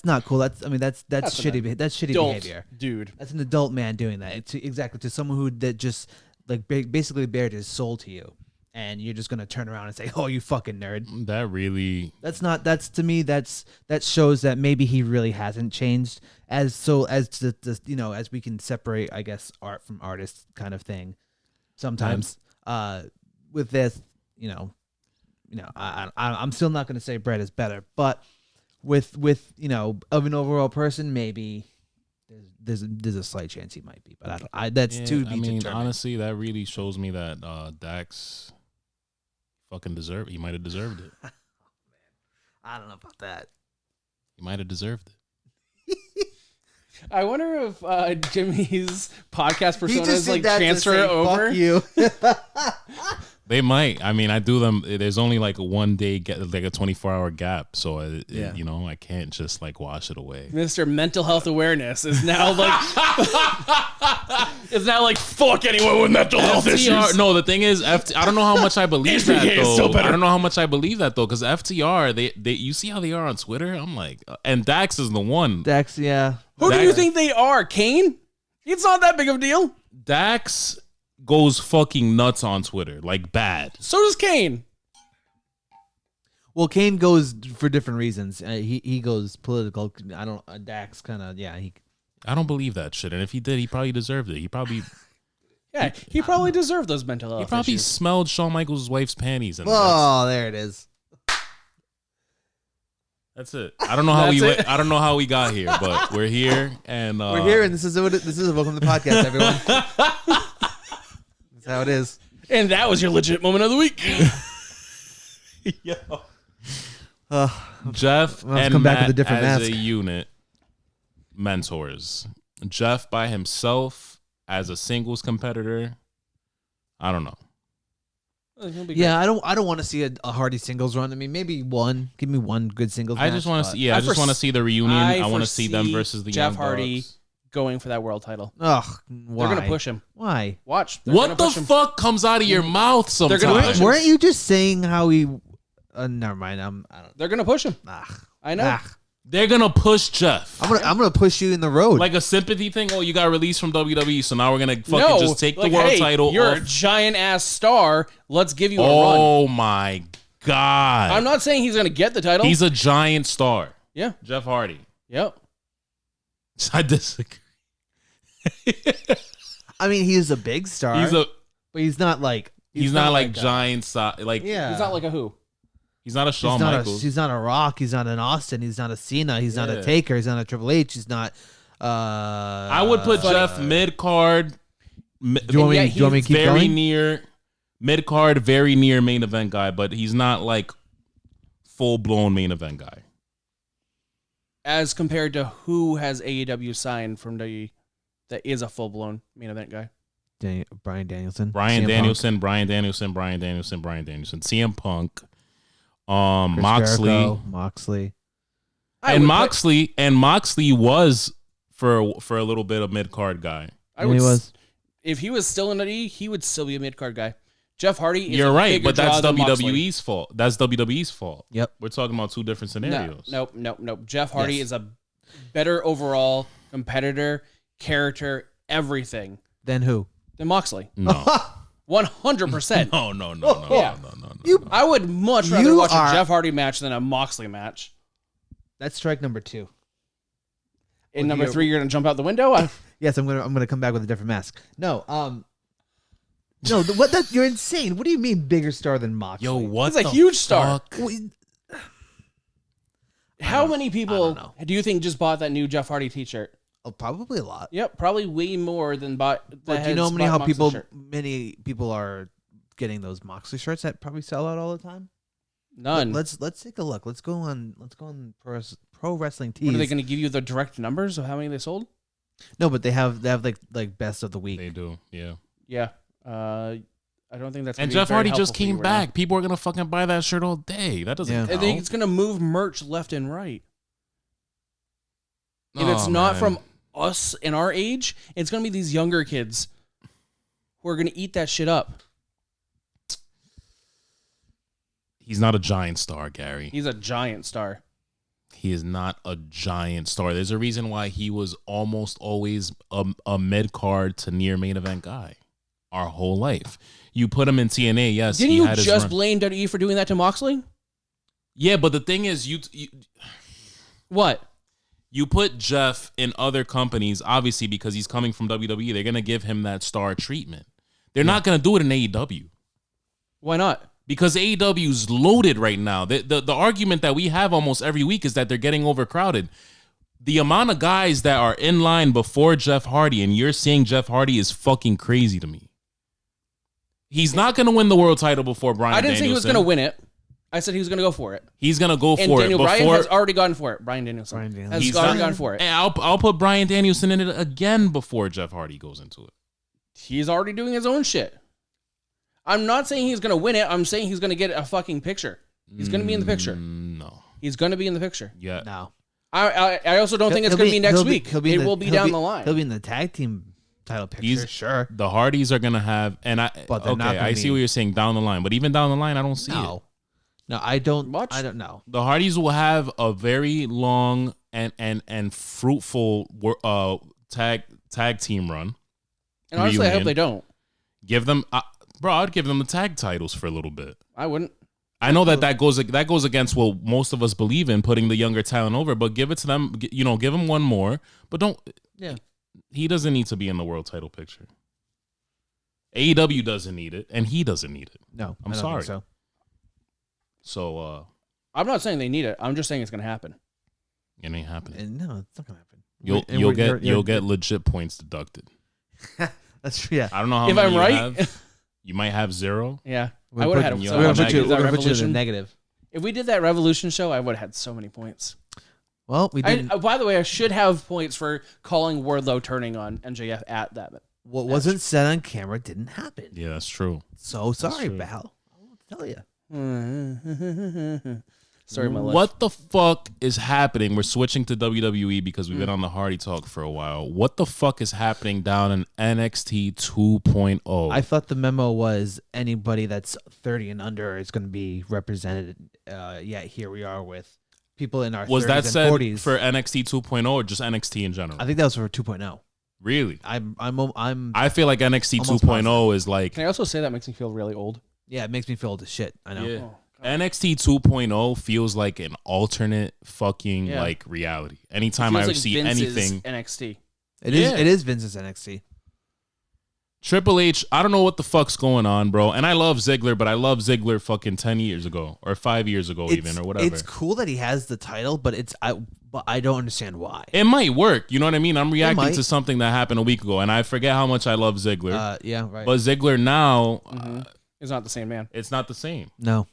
not cool. That's shitty. That's shitty behavior, dude. That's an adult man doing that. To someone that just like basically bared his soul to you, and you're just gonna turn around and say, "Oh, you fucking nerd." That really. To me, that shows that maybe he really hasn't changed. As we can separate, I guess, art from artist kind of thing. Sometimes, with this, I'm still not gonna say Brett is better, but with of an overall person, maybe there's a slight chance he might be, but that's to be determined. Honestly, that really shows me that Dax fucking deserved. He might have deserved it. Oh, man. I don't know about that. He might have deserved it. I wonder if Jimmy's podcast persona is like that transfer to say, over. Fuck you. They might. I mean, I do them. There's only like a 1 day, like a 24-hour gap. So, I can't just like wash it away. Mr. Mental Health Awareness is now like fuck anyone with mental health issues. No, the thing is, I don't know how much I believe that HBK is still though. better. I don't know how much I believe that though, because FTR, they you see how they are on Twitter. I'm like, and Dax is the one. Dax, yeah. Who do you think they are? Kane? It's not that big of a deal. Dax goes fucking nuts on Twitter, like bad. So does Kane. Well, Kane goes for different reasons. He goes political. Dax kind of, yeah. I don't believe that shit. And if he did, he probably deserved it. He probably deserved those mental health He probably issues. smelled Shawn Michaels' wife's panties. And Oh, there it is. That's it. I don't know how I don't know how we got here, but we're here and We're here, and this is a welcome to the podcast, everyone. That's how it is. And that was your legit moment of the week. Yo. Jeff Let's and come back Matt with a different as mask. a unit, mentors. Jeff by himself as a singles competitor. I don't know. Yeah, I don't want to see a Hardy singles run. I mean, maybe one. Give me one good singles. I just want to see. Yeah, I just want to see the reunion. I want to see them versus the Jeff Young Hardy Bucks. going for that world title. Ugh, why? They're gonna push him. Why? Watch. What the fuck comes out of your mouth sometimes? They're gonna push him. Weren't you just saying how he? Never mind. I don't. They're gonna push him. I know. They're gonna push Jeff. I'm gonna push you in the road. Like a sympathy thing. Oh, you got released from WWE, so now we're gonna fucking just take the world title. You're off. a giant ass star. Let's give you a run. Oh my god! I'm not saying he's gonna get the title. He's a giant star. Yeah. Jeff Hardy. Yep. I disagree. I mean, he's a big star. But he's not like. He's not like giant size. Like Yeah. He's not like a who. He's not a Shawn He's not Michaels. he's not a Rock. He's not an Austin. He's not a Cena. He's not a Taker. He's not a Triple H. He's not. I would put Jeff mid card. Do you want me to keep very going? near mid card, very near main event guy, but he's not like full blown main event guy. As compared to who has AEW signed from WWE that is a full blown main event guy. Bryan Danielson. Brian CM Danielson, Brian Danielson, Brian Danielson, Brian Danielson, CM Punk, Chris Moxley, Jericho, Moxley. and Moxley was for a little bit of mid card guy. I would he was. If he was still in WWE, he would still be a mid card guy. Jeff Hardy is You're a right, bigger but that's draw than Moxley. WWE's fault. That's WWE's fault. Yep. We're talking about two different scenarios. Nope. Jeff Hardy Yes. is a better overall competitor, character, everything Then who? than Moxley. No. 100%. No. Yeah. You. I would much rather You watch are- a Jeff Hardy match than a Moxley match. That's strike number 2. In number 3, you're gonna jump out the window. Yes, I'm gonna come back with a different mask. No. No. You're insane. What do you mean bigger star than Moxley? Yo, what? He's a the huge star. fuck? How many people know. do you think just bought that new Jeff Hardy T-shirt? Oh, probably a lot. Yep, probably way more than bought. But do you know many people are getting those Moxley shirts that probably sell out all the time? None. Let's take a look. Let's go on Pro Wrestling Tees. What are they going to give you the direct numbers of how many they sold? No, but they have like best of the week. They do, yeah. Yeah. I don't think that's. And gonna be Jeff very Hardy just helpful for you came right back. People are gonna fucking buy that shirt all day. That doesn't Yeah. count. now. I think it's going to move merch left and right. And it's Oh, not man. from us in our age. It's going to be these younger kids who are going to eat that shit up. He's not a giant star, Gary. He's a giant star. He is not a giant star. There's a reason why he was almost always a mid card to near main event guy our whole life. You put him in TNA, yes. Didn't he you had his just run. blame WWE for doing that to Moxley? Yeah, but the thing is, you What? you put Jeff in other companies, obviously because he's coming from WWE. They're gonna give him that star treatment. They're not gonna do it in AEW. Why not? Because AEW's loaded right now. The argument that we have almost every week is that they're getting overcrowded. The amount of guys that are in line before Jeff Hardy, and you're saying Jeff Hardy, is fucking crazy to me. He's not going to win the world title before Bryan Danielson. I didn't say he was going to win it. I said he was going to go for it. He's going to go And for Daniel it Bryan before. has already gone for it. Bryan Danielson has He's already not- gone for it. And I'll put Bryan Danielson in it again before Jeff Hardy goes into it. He's already doing his own shit. I'm not saying he's going to win it. I'm saying he's going to get a fucking picture. He's going to be in the picture. No. He's going to be in the picture. Yeah. No. I also don't think it's going to be next week. It will be down the line. He'll be in the tag team title picture. Sure. The Hardys are going to have, and But they're not okay, gonna I see be- what you're saying down the line, but even down the line, I don't see it. No. No, I don't. Much? I don't know. The Hardys will have a very long and fruitful tag team run. And honestly, I hope reunion. they don't. Give them, bro. I'd give them the tag titles for a little bit. I wouldn't. I know that goes against what most of us believe in, putting the younger talent over. But give it to them. Give them one more. But don't. Yeah. He doesn't need to be in the world title picture. AEW doesn't need it, and he doesn't need it. No, I'm I don't sorry. think so. So I'm not saying they need it. I'm just saying it's going to happen. It ain't happening. And no, it's not gonna happen. You'll get legit points deducted. That's true. Yeah. I don't know how If many I'm you right, have. You might have 0. yeah, We're I would have putting- had we're so gonna much. put you- If that We're gonna put you in the Revolution- negative. If we did that Revolution show, I would have had so many points. Well, we didn't. By the way, I should have points for calling Wardlow turning on MJF at that. What wasn't said on camera didn't happen. Yeah, that's true. So sorry, true. Val. I won't tell you. Sorry, my life. What the fuck is happening? We're switching to WWE because we've been on the Hardy Talk for a while. What the fuck is happening down in NXT 2.0? I thought the memo was anybody that's 30 and under is going to be represented. Here we are with people in our Was 30s that and said 40s. for NXT 2.0 or just NXT in general? I think that was for 2.0. Really? I feel like NXT Almost 2.0 is like Can I also say that makes me feel really old? yeah, it makes me feel old as shit. I know. Yeah. Oh, NXT 2.0 feels like an alternate fucking Yeah. like reality. Anytime Feels I like see Vince's anything, NXT. It is. Yeah. It is Vince's NXT. Triple H, I don't know what the fuck's going on, bro. And I love Ziggler, but I love Ziggler fucking 10 years ago or 5 years ago even or whatever. It's cool that he has the title, but I don't understand why. It might work. You know what I mean? I'm reacting might. to something that happened a week ago, and I forget how much I love Ziggler. Yeah, right. But Ziggler now, He's not the same man. it's not the same. No.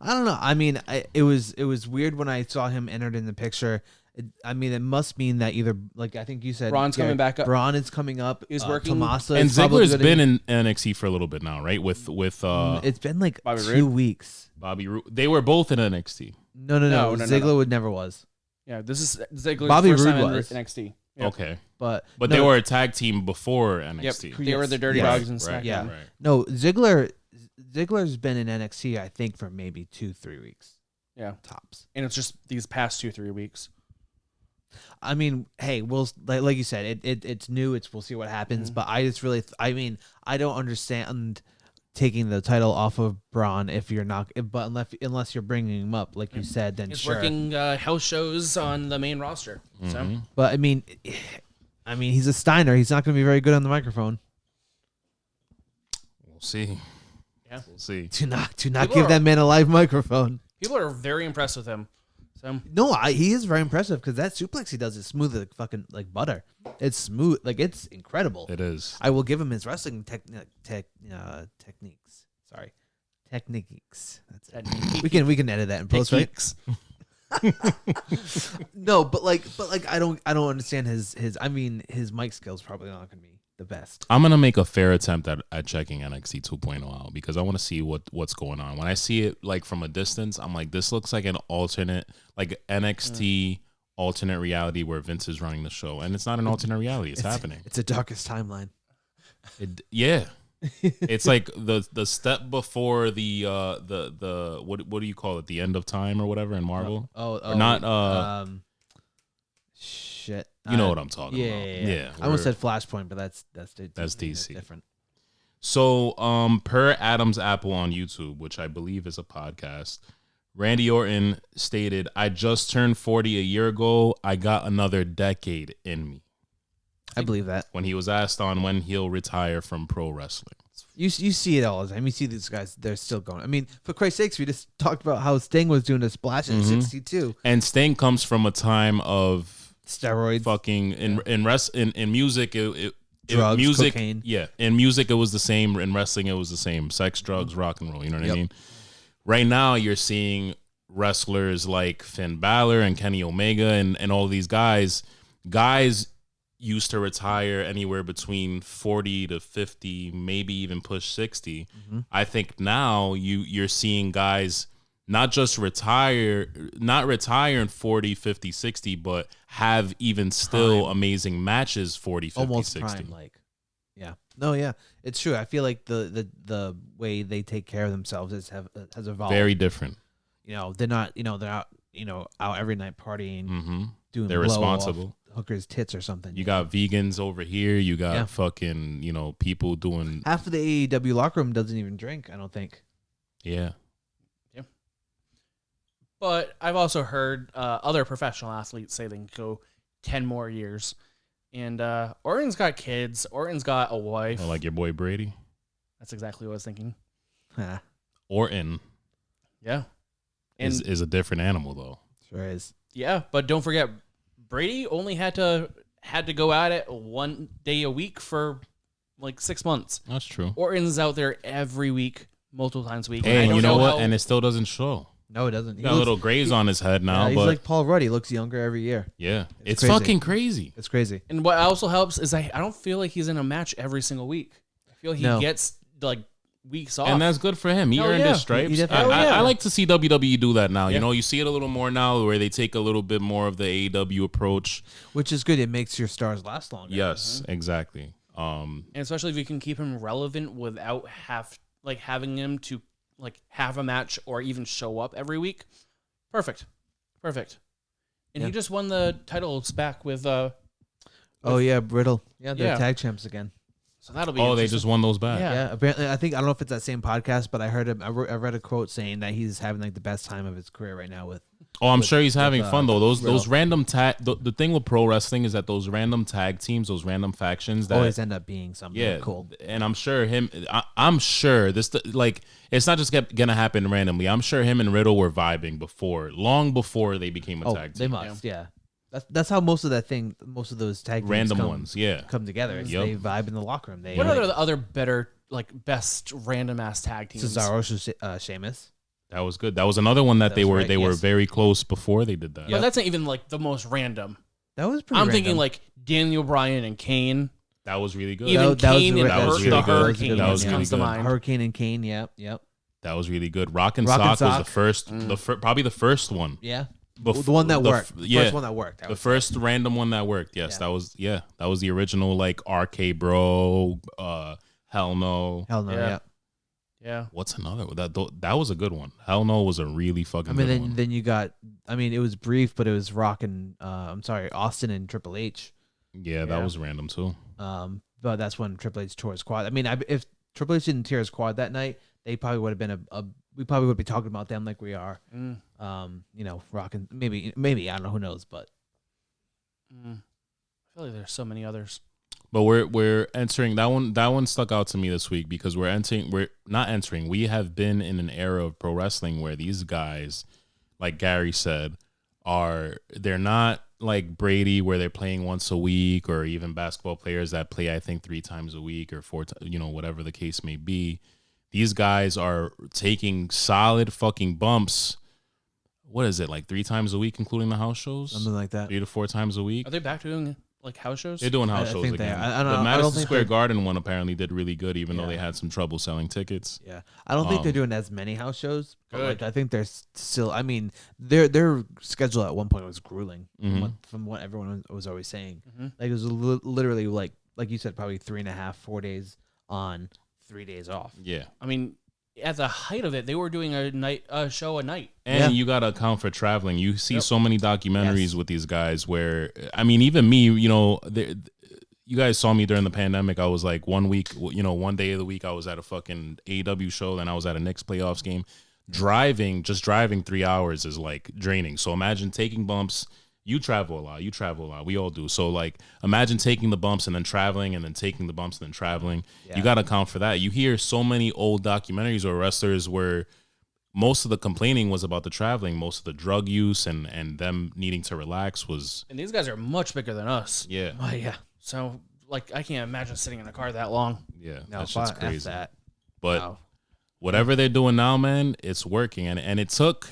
I don't know. I mean, it was weird when I saw him entered in the picture. It must mean that either, like I think you said, Braun's coming back up. Braun is coming up. He's working. Tommaso And is probably Ziggler's gonna- been in NXT for a little bit now, right? With It's been like Bobby 2 Roode? weeks. Bobby Roode. They were both in NXT. No. No. Ziggler would never was. Yeah, this is Ziggler's Bobby first Roode time in was. NXT. Yep. Okay. But But no, they were a tag team before Yep. NXT. They were the Dirty Yes. Dogs in SmackDown. Right, Yeah. right. No, Ziggler's been in NXT I think for maybe 2-3 weeks Yeah. tops. And it's just these past 2-3 weeks. I mean, hey, we'll like you said, it's new. We'll see what happens. But I just really, I don't understand taking the title off of Braun if you're not, but unless you're bringing him up, like you said, then He's sure. working house shows on the main roster. So But I mean, he's a Steiner. He's not going to be very good on the microphone. We'll see. Yeah. We'll see. Do not People give are- that man a live microphone. people are very impressed with him. So No, he is very impressive because that suplex he does is smooth like fucking like butter. It's smooth, like it's incredible. It is. I will give him his wrestling techniques. Sorry, techniques. That's it. We can edit that in post, right? No, but I don't understand his. I mean, his mic skills probably not going to be the best. I'm gonna make a fair attempt at checking NXT 2.0 out because I want to see what's going on. When I see it like from a distance, I'm like, this looks like an alternate, like NXT alternate reality where Vince is running the show, and it's not an alternate reality. It's happening. It's a darkest timeline. Yeah, it's like the step before the what do you call it? The end of time or whatever in Marvel. Oh, not shit. You know what I'm talking Yeah, about. yeah. I almost said Flashpoint, but that's DC. different. So, per Adam's Apple on YouTube, which I believe is a podcast, Randy Orton stated, "I just turned 40 a year ago. I got another decade in me." I believe that. When he was asked on when he'll retire from pro wrestling. You see it all the time. You see these guys; they're still going. I mean, for Christ's sakes, we just talked about how Sting was doing a splash in '62. And Sting comes from a time of Steroids, fucking in music. Drugs, music, cocaine. Yeah, in music it was the same. In wrestling it was the same. Sex, drugs, rock and roll. You know what I mean? Right now you're seeing wrestlers like Finn Balor and Kenny Omega and all these guys. Guys used to retire anywhere between 40 to 50, maybe even push 60. I think now you're seeing guys not just retire in 40, 50, 60, but have even still amazing matches 40, 50, almost 60. prime. Like, yeah, no, yeah, it's true. I feel like the way they take care of themselves has evolved. Very different. They're not out every night partying, doing. They're blow responsible. off hookers' tits or something. You got vegans over here. You got fucking, people doing. half of the AEW locker room doesn't even drink. I don't think. Yeah. But I've also heard other professional athletes say they can go 10 more years. And Orton's got kids. Orton's got a wife. Well, like your boy Brady. That's exactly what I was thinking. Huh. Orton. Yeah. is a different animal though. Sure is. Yeah, but don't forget, Brady only had to go at it 1 day a week for like 6 months. That's true. Orton's out there every week, multiple times a week. Hey, and you know what? how- And it still doesn't show. No, it doesn't. He got little grays on his head now, he's but like Paul Rudd. He looks younger every year. yeah, it's crazy. fucking crazy. It's crazy. And what also helps is I don't feel like he's in a match every single week. I feel he gets like weeks off. And that's good for him. He Hell earned yeah. his stripes. He definitely- I like to see WWE do that now. Yeah. You know, you see it a little more now where they take a little bit more of the AEW approach. Which is good. It makes your stars last longer. Yes, exactly. And especially if you can keep him relevant without having him to like have a match or even show up every week. Perfect. And he just won the titles back with Oh yeah, Brittle. Yeah, they're Yeah. tag champs again. so that'll be Oh, they interesting. just won those back. Yeah. Yeah, apparently. I don't know if it's that same podcast, but I heard him. I read a quote saying that he's having like the best time of his career right now with. Oh, I'm sure he's having fun though. Those Riddle. random tag. The thing with pro wrestling is that those random tag teams, those random factions, that Always end up being something yeah, cool. And I'm sure I'm sure this like it's not just gonna happen randomly. I'm sure him and Riddle were vibing long before they became a tag They team. must. Yeah, that's how most of those tag teams Random come, ones, yeah. come together. Is Yep. They vibe in the locker room. They What are the other better best random ass tag teams? Cesaro, Sheamus. That was good. That was another one that they was were right, they were yes. very close before they did that. But that's not even like the most random. That was pretty. I'm random. thinking like Daniel Bryan and Kane. That was really good. Even That was Kane and that was really the good. That was Hurricane That was really comes to good. mind. Hurricane and Kane. Yep. That was really good. Rock and Rock and Sock was Sock. the first, probably the first one. Yeah. Bef- The one that the f- worked. yeah. First one that worked. The first random one that worked. Yes, Yeah. that was the original like RK Bro. Hell no. Hell no. Yeah. Yeah. Yeah. What's another? That was a good one. Hell no was a really fucking. I mean, good one. then you got. I mean, it was brief, but it was Rock and Austin and Triple H. Yeah, that was random too. But that's when Triple H tore his quad. I mean, if Triple H didn't tear his quad that night, they probably would have been we probably would be talking about them like we are. You know, Rock and maybe I don't know, who knows, but I feel like there's so many others. But we're entering that one. That one stuck out to me this week because we have been in an era of pro wrestling where these guys, like Gary said, they're not like Brady where they're playing once a week, or even basketball players that play I think 3 times a week or 4 whatever the case may be. These guys are taking solid fucking bumps. What is it, like 3 times a week including the house shows? something like that. 3 to 4 times a week. Are they back doing like house shows? They're doing house I shows think they again. are. I don't The know. I Madison don't think Square they're- Garden one apparently did really good, even though Yeah. they had some trouble selling tickets. Yeah, I don't think they're Um, doing as many house shows. But Good. like, I think they're still. I mean, their schedule at one point was grueling from what everyone was always saying. Like it was literally like you said, probably 3.5, 4 days on, 3 days off. Yeah. I mean, at the height of it, they were doing a show a night. And Yeah. you got to account for traveling. You see Yep. so many documentaries Yes. with these guys where, I mean, even me, you guys saw me during the pandemic. I was like 1 week, one day of the week, I was at a fucking AEW show. Then I was at a Knicks playoffs game. Just driving 3 hours is like draining. So imagine taking bumps. You travel a lot. We all do. So like, imagine taking the bumps and then traveling and then taking the bumps and then traveling. Yeah. You got to account for that. You hear so many old documentaries or wrestlers where most of the complaining was about the traveling, most of the drug use and them needing to relax was, And these guys are much bigger than us. yeah, Oh yeah, So, like, I can't imagine sitting in a car that long. yeah, no, that shit's fuck crazy. that. But Wow. whatever they're doing now, man, it's working. And it took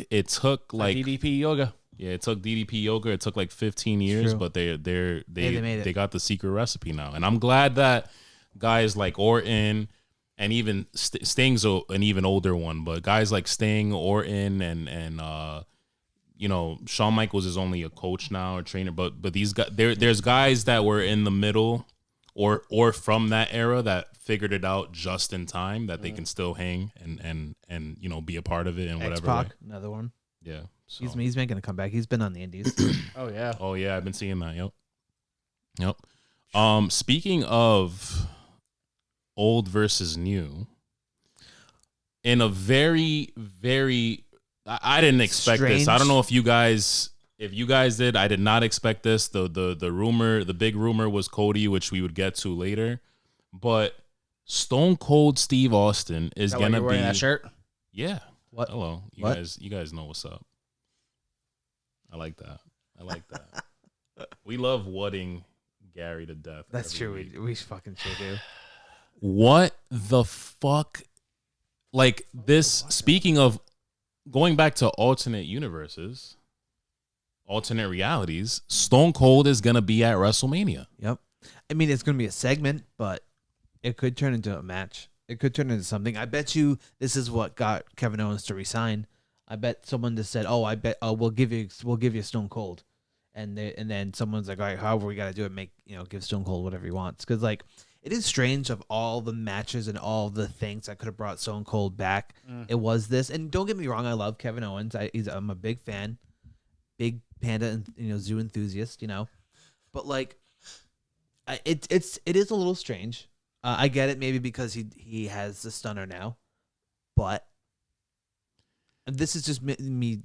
like, DDP yoga. yeah, it took DDP yoga. It took like 15 years, True. but they made it. they got the secret recipe now. And I'm glad that guys like Orton and even Sting's an even older one, but guys like Sting, Orton, and Shawn Michaels is only a coach now or trainer, but these guys, there's guys that were in the middle or from that era that figured it out just in time that they can still hang and be a part of it in whatever way. X-Pac, another one. Yeah, so. He's making a comeback. He's been on the Indies. Oh, yeah. Oh yeah, I've been seeing that. Yep. Speaking of old versus new, in a very, very, I didn't expect this. I don't know if you guys did. I did not expect this. The rumor, the big rumor was Cody, which we would get to later. But Stone Cold Steve Austin is Is that why gonna you're wearing be that shirt? Yeah, What? Hello. You guys know what's up. I like that. We love whatting Gary to death. That's true. week. We fucking sure do. What the fuck? Like this, speaking of going back to alternate universes, alternate realities, Stone Cold is going to be at WrestleMania. Yep. I mean, it's going to be a segment, but it could turn into a match. It could turn into something. I bet you this is what got Kevin Owens to resign. I bet someone just said, "Oh, I bet we'll give you Stone Cold," and then someone's like, "All right, however we got to do it, give Stone Cold whatever he wants." Because like it is strange of all the matches and all the things that could have brought Stone Cold back. It was this, and don't get me wrong, I love Kevin Owens. I'm a big fan, big Panda and zoo enthusiast, but like it is a little strange. I get it maybe because he has the stunner now, but this is just me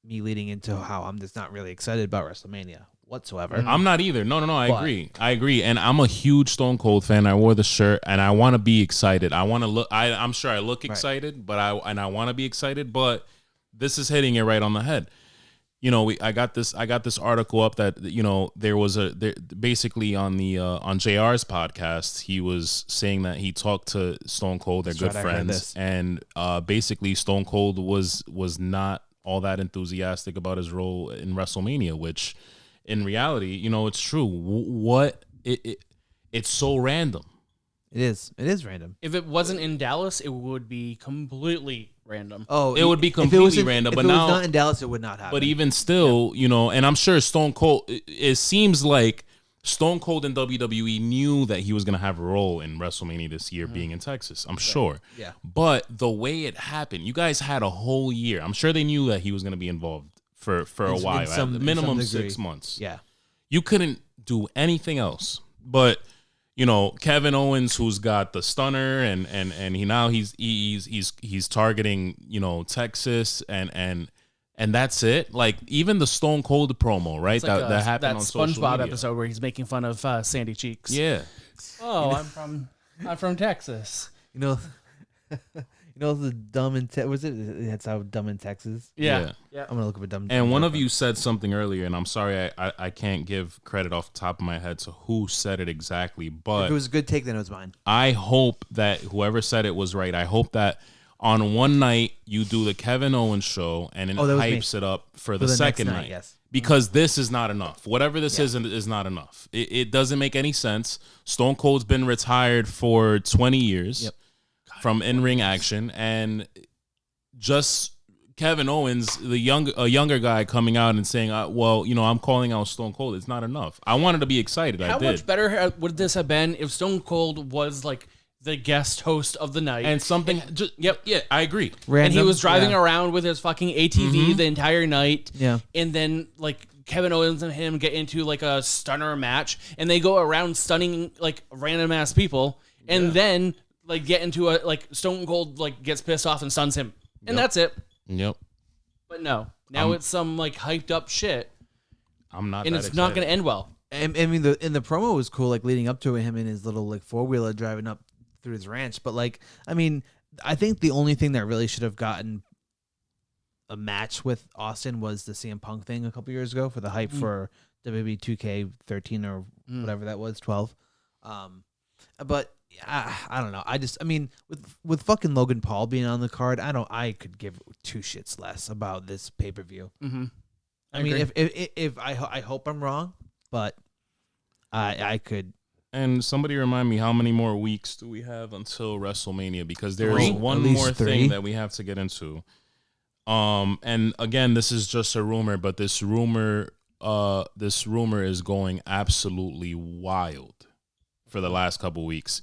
leading into how I'm just not really excited about WrestleMania whatsoever. I'm not either. No. I agree. And I'm a huge Stone Cold fan. I wore the shirt and I want to be excited. I want to look. I'm sure I look excited, but I want to be excited. But this is hitting it right on the head. I got this article up that there was basically on the on JR's podcast, he was saying that he talked to Stone Cold, they're good friends, and basically Stone Cold was not all that enthusiastic about his role in WrestleMania, which in reality, it's true. It's so random. It is random. If it wasn't in Dallas, it would be completely random. Oh, it would be completely random. But if it now, was not in Dallas, it would not happen. But even still, and I'm sure Stone Cold. It seems like Stone Cold and WWE knew that he was going to have a role in WrestleMania this year, being in Texas. I'm sure. Yeah. But the way it happened, you guys had a whole year. I'm sure they knew that he was going to be involved for a while, at minimum 6 months. Yeah. You couldn't do anything else, but. Kevin Owens, who's got the stunner, and he's targeting Texas, and that's it. Like even the Stone Cold promo, right? Like that happened on social SpongeBob media. episode where he's making fun of Sandy Cheeks. Yeah. Oh, I'm from Texas. The dumb in was it? That's how dumb in Texas. Yeah. I'm gonna look up a dumb. And one of you said something earlier, and I'm sorry I can't give credit off the top of my head to who said it exactly, but if it was a good take, then it was mine. I hope that whoever said it was right. I hope that on one night you do the Kevin Owens show and it hypes it up for the second night. Yes. Because this is not enough. Whatever this is not enough. It doesn't make any sense. Stone Cold's been retired for 20 years. Yep. From in-ring action, and just Kevin Owens, a younger guy, coming out and saying, I'm calling out Stone Cold. It's not enough. I wanted to be excited. How much better would this have been if Stone Cold was like the guest host of the night and something? I agree. Random, and he was driving around with his fucking ATV the entire night. Yeah, and then like Kevin Owens and him get into like a stunner match, and they go around stunning like random ass people, and then. Like get into Stone Cold like gets pissed off and stuns him, and that's it. Yep. But no, now it's some like hyped up shit. I'm not, and it's not going to end well. I mean, the promo was cool, like leading up to him in his little like 4-wheeler driving up through his ranch. But like, I mean, I think the only thing that really should have gotten a match with Austin was the CM Punk thing a couple years ago for the hype for WWE 2K13 or whatever that was, 12. But. I don't know. I mean, with fucking Logan Paul being on the card, I could give two shits less about this pay-per-view. Mm-hmm. I mean, if I hope I'm wrong, but I could. And somebody remind me, how many more weeks do we have until WrestleMania? Because there's one more thing that we have to get into. And again, this is just a rumor, but this rumor is going absolutely wild for the last couple weeks.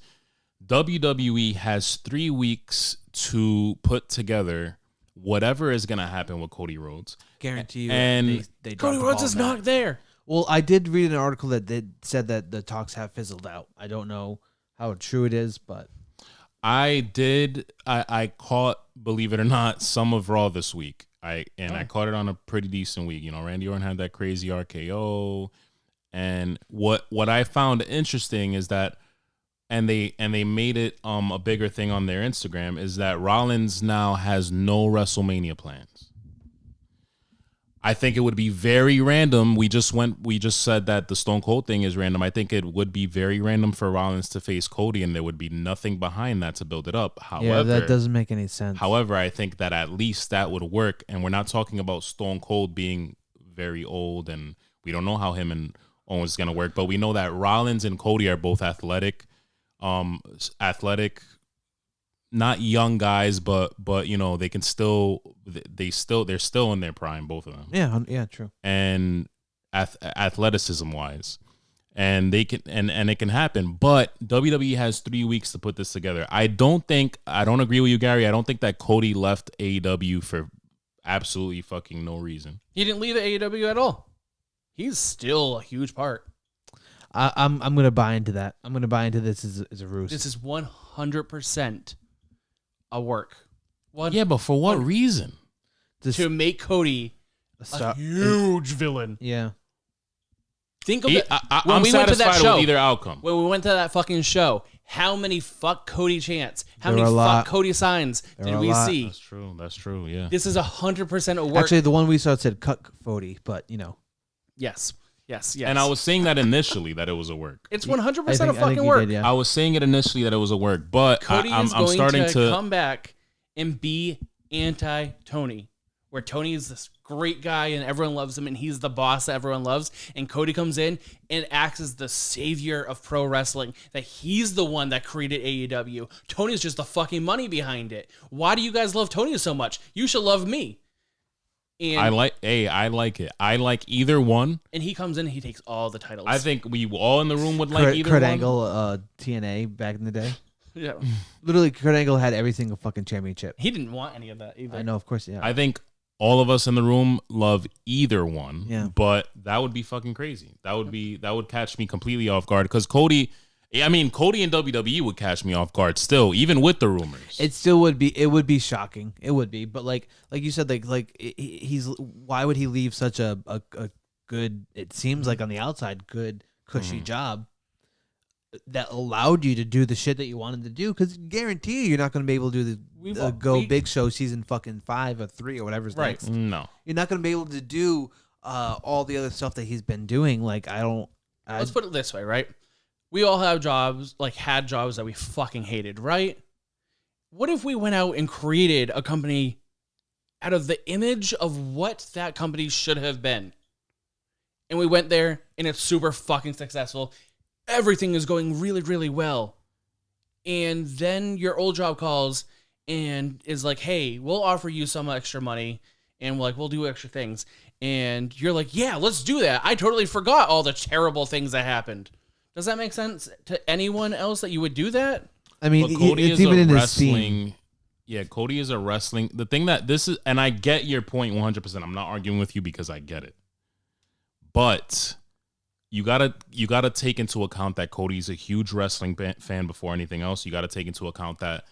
WWE has 3 weeks to put together whatever is going to happen with Cody Rhodes. Guarantee you. And they Cody Rhodes is not there. Well, I did read an article that said that the talks have fizzled out. I don't know how true it is, but I caught, believe it or not, some of Raw this week. I caught it on a pretty decent week. Randy Orton had that crazy RKO, and what I found interesting is that and they made it a bigger thing on their Instagram, is that Rollins now has no WrestleMania plans. I think it would be very random. We just said that the Stone Cold thing is random. I think it would be very random for Rollins to face Cody, and there would be nothing behind that to build it up. However, that doesn't make any sense. However, I think that at least that would work, and we're not talking about Stone Cold being very old, and we don't know how him and Owens is going to work, but we know that Rollins and Cody are both athletic, not young guys, but you know, they're still in their prime, both of them. Yeah, true. And athleticism wise, and they can and it can happen. But WWE has 3 weeks to put this together. I don't agree with you, Gary. I don't think that Cody left AEW for absolutely fucking no reason. He didn't leave AEW at all. He's still a huge part. I'm gonna buy into that. I'm gonna buy into this as a ruse. This is 100% a work. Yeah, but for what reason? To make Cody a huge villain. Yeah. Think of it. I'm satisfied with either outcome. When we went to that fucking show, how many fuck Cody chants? How There many were a fuck lot. Cody signs did we see? That's true. Yeah. This is 100% a work. Actually, the one we saw said cut Cody, but you know. Yes. And I was saying that initially that it was a work. It's 100% I a think fucking you work. did, yeah. I was saying it initially that it was a work, but Cody I'm is going starting to come back and be anti-Tony, where Tony is this great guy and everyone loves him and he's the boss that everyone loves, and Cody comes in and acts as the savior of pro wrestling, that he's the one that created AEW. Tony's just the fucking money behind it. Why do you guys love Tony so much? You should love me. And I like it. I like either one. And he comes in and he takes all the titles. I think we all in the room would like either Kurt one. Angle, TNA back in the day. Yeah. Literally, Kurt Angle had every single fucking championship. He didn't want any of that either. I know, of course, yeah. I think all of us in the room love either one. Yeah. But that would be fucking crazy. That would catch me completely off guard, because Cody and WWE would catch me off guard still, even with the rumors. It still would be. It would be shocking. It would be. But like you said, he's. Why would he leave such a good? It seems like on the outside, good cushy job that allowed you to do the shit that you wanted to do. Because guarantee you, you're not going to be able to do the Big Show season fucking 5 or 3 or whatever's Right. next. No, You're not going to be able to do all the other stuff that he's been doing. Like Let's put it this way, right? We all have jobs, had jobs that we fucking hated, right? What if we went out and created a company out of the image of what that company should have been? And we went there and it's super fucking successful. Everything is going really, really well. And then your old job calls and is like, hey, we'll offer you some extra money and we'll do extra things. And you're like, yeah, let's do that. I totally forgot all the terrible things that happened. Does that make sense to anyone else that you would do that? I mean, it's even in his theme. Yeah, Cody is a wrestling. The thing that this is, and I get your point 100%. I'm not arguing with you because I get it. But you gotta take into account that Cody's a huge wrestling fan before anything else. You gotta take into account that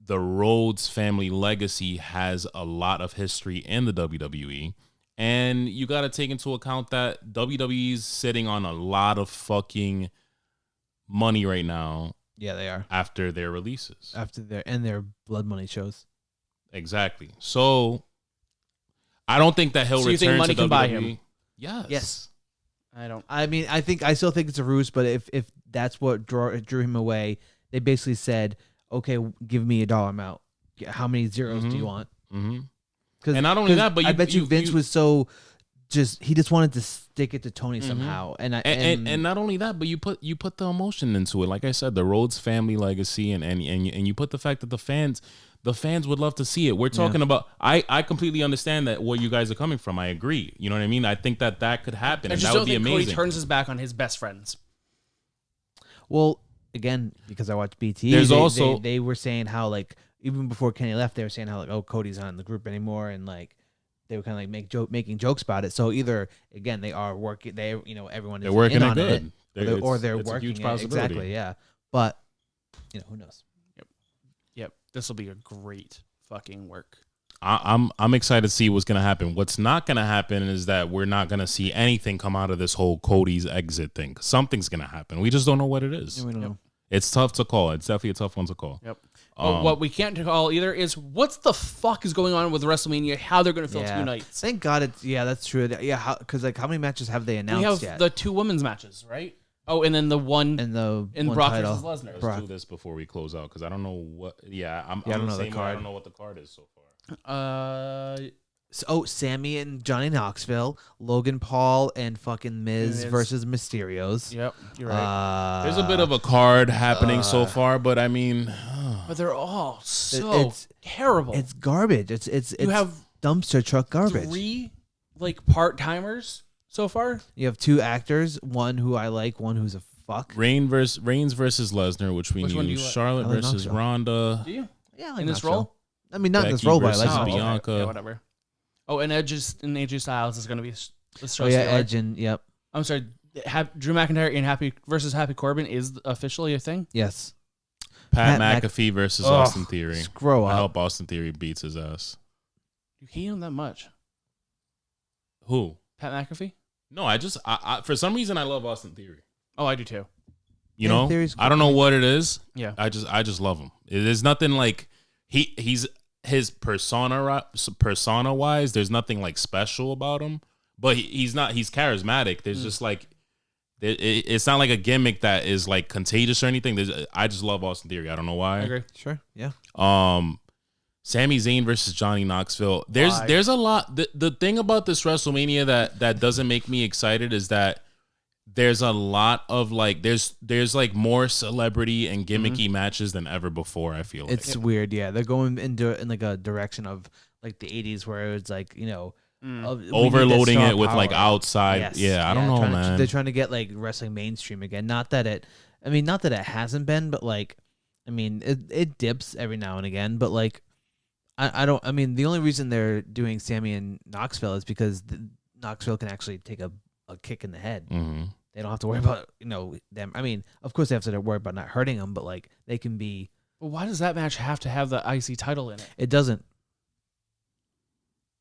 the Rhodes family legacy has a lot of history in the WWE. And you got to take into account that WWE's sitting on a lot of fucking money right now. Yeah, they are. After their releases. After their Blood Money shows. Exactly. So, I don't think that he'll so you return think money to can WWE. buy him? Yes. I don't. I mean, I still think it's a ruse, but if that's what drew him away, they basically said, okay, give me a dollar amount. How many zeros do you want? Mm-hmm. And not only that, but I bet you Vince was so he just wanted to stick it to Tony somehow. And not only that, but you put the emotion into it. Like I said, the Rhodes family legacy, and you put the fact that the fans would love to see it. We're talking about. I completely understand that where you guys are coming from. I agree. You know what I mean? I think that could happen, and that would be amazing. Cody turns his back on his best friends. Well, again, because I watched BT, they were saying how even before Kenny left, they were saying how Cody's not in the group anymore, and they were kind of making jokes about it. So either again they are working, everyone is working in it on good, or they're it's working a huge it. possibility. Exactly, yeah. But who knows? Yep. This will be a great fucking work. I'm excited to see what's gonna happen. What's not gonna happen is that we're not gonna see anything come out of this whole Cody's exit thing. Something's gonna happen. We just don't know what it is. We don't know. It's tough to call. It's definitely a tough one to call. Yep. But what we can't call either is what's the fuck is going on with WrestleMania? How they're going to fill 2 nights? Thank God it's that's true. Yeah, because like how many matches have they announced We have yet? the 2 women's matches, right? Oh, and then the one and the in one Brock title. versus Lesnar. Let's do this before we close out because I don't know what. Yeah, I'm I don't the know the same way. card. I don't know what the card is so far. Sammy and Johnny Knoxville, Logan Paul and fucking Miz versus Mysterios. Yep, you're right. There's a bit of a card happening so far, but I mean, But they're all so terrible. It's garbage. It's you have dumpster truck garbage. 3 like part-timers so far. You have 2 actors, one who I like, one who's a fuck. Reigns versus Lesnar, which we Which one do knew. you like? Charlotte I like versus Knoxville. Ronda. Do you? Yeah, I like In this Knoxville. role? I mean, not in this Becky role, but I like versus Knoxville. Bianca. Yeah, whatever. Oh, and AJ Styles is going to be the Oh yeah, Edge and yep. I'm sorry. Drew McIntyre and Happy Corbin is officially a thing. Yes. Pat Pat McAfee versus Austin Theory. Screw I up. hope Austin Theory beats his ass. You hate him that much? Who? Pat McAfee? No, I for some reason I love Austin Theory. Oh, I do too. You Yeah, know, Theory's I don't know what it is. Yeah. I just love him. There's nothing like he's his persona wise. There's nothing like special about him, but he's charismatic. There's just like it's not like a gimmick that is like contagious or anything. I just love Austin Theory. I don't know why. I agree. Sure. Yeah. Sami Zayn versus Johnny Knoxville. There's a lot. The thing about this WrestleMania that doesn't make me excited is that there's a lot of like there's like more celebrity and gimmicky matches than ever before. I feel like It's weird. Yeah, they're going in like a direction of like the '80s where it's like we need that overloading star it with like power. outside. Yes. Yeah, I don't know, man. They're trying to get like wrestling mainstream again. Not that it hasn't been, but like, I mean, it dips every now and again. But like, I mean, the only reason they're doing Sammy and Knoxville is because Knoxville can actually take a kick in the head. Mm-hmm. They don't have to worry about them. I mean, of course they have to worry about not hurting them, but like they can be. But why does that match have to have the IC title in it? It doesn't.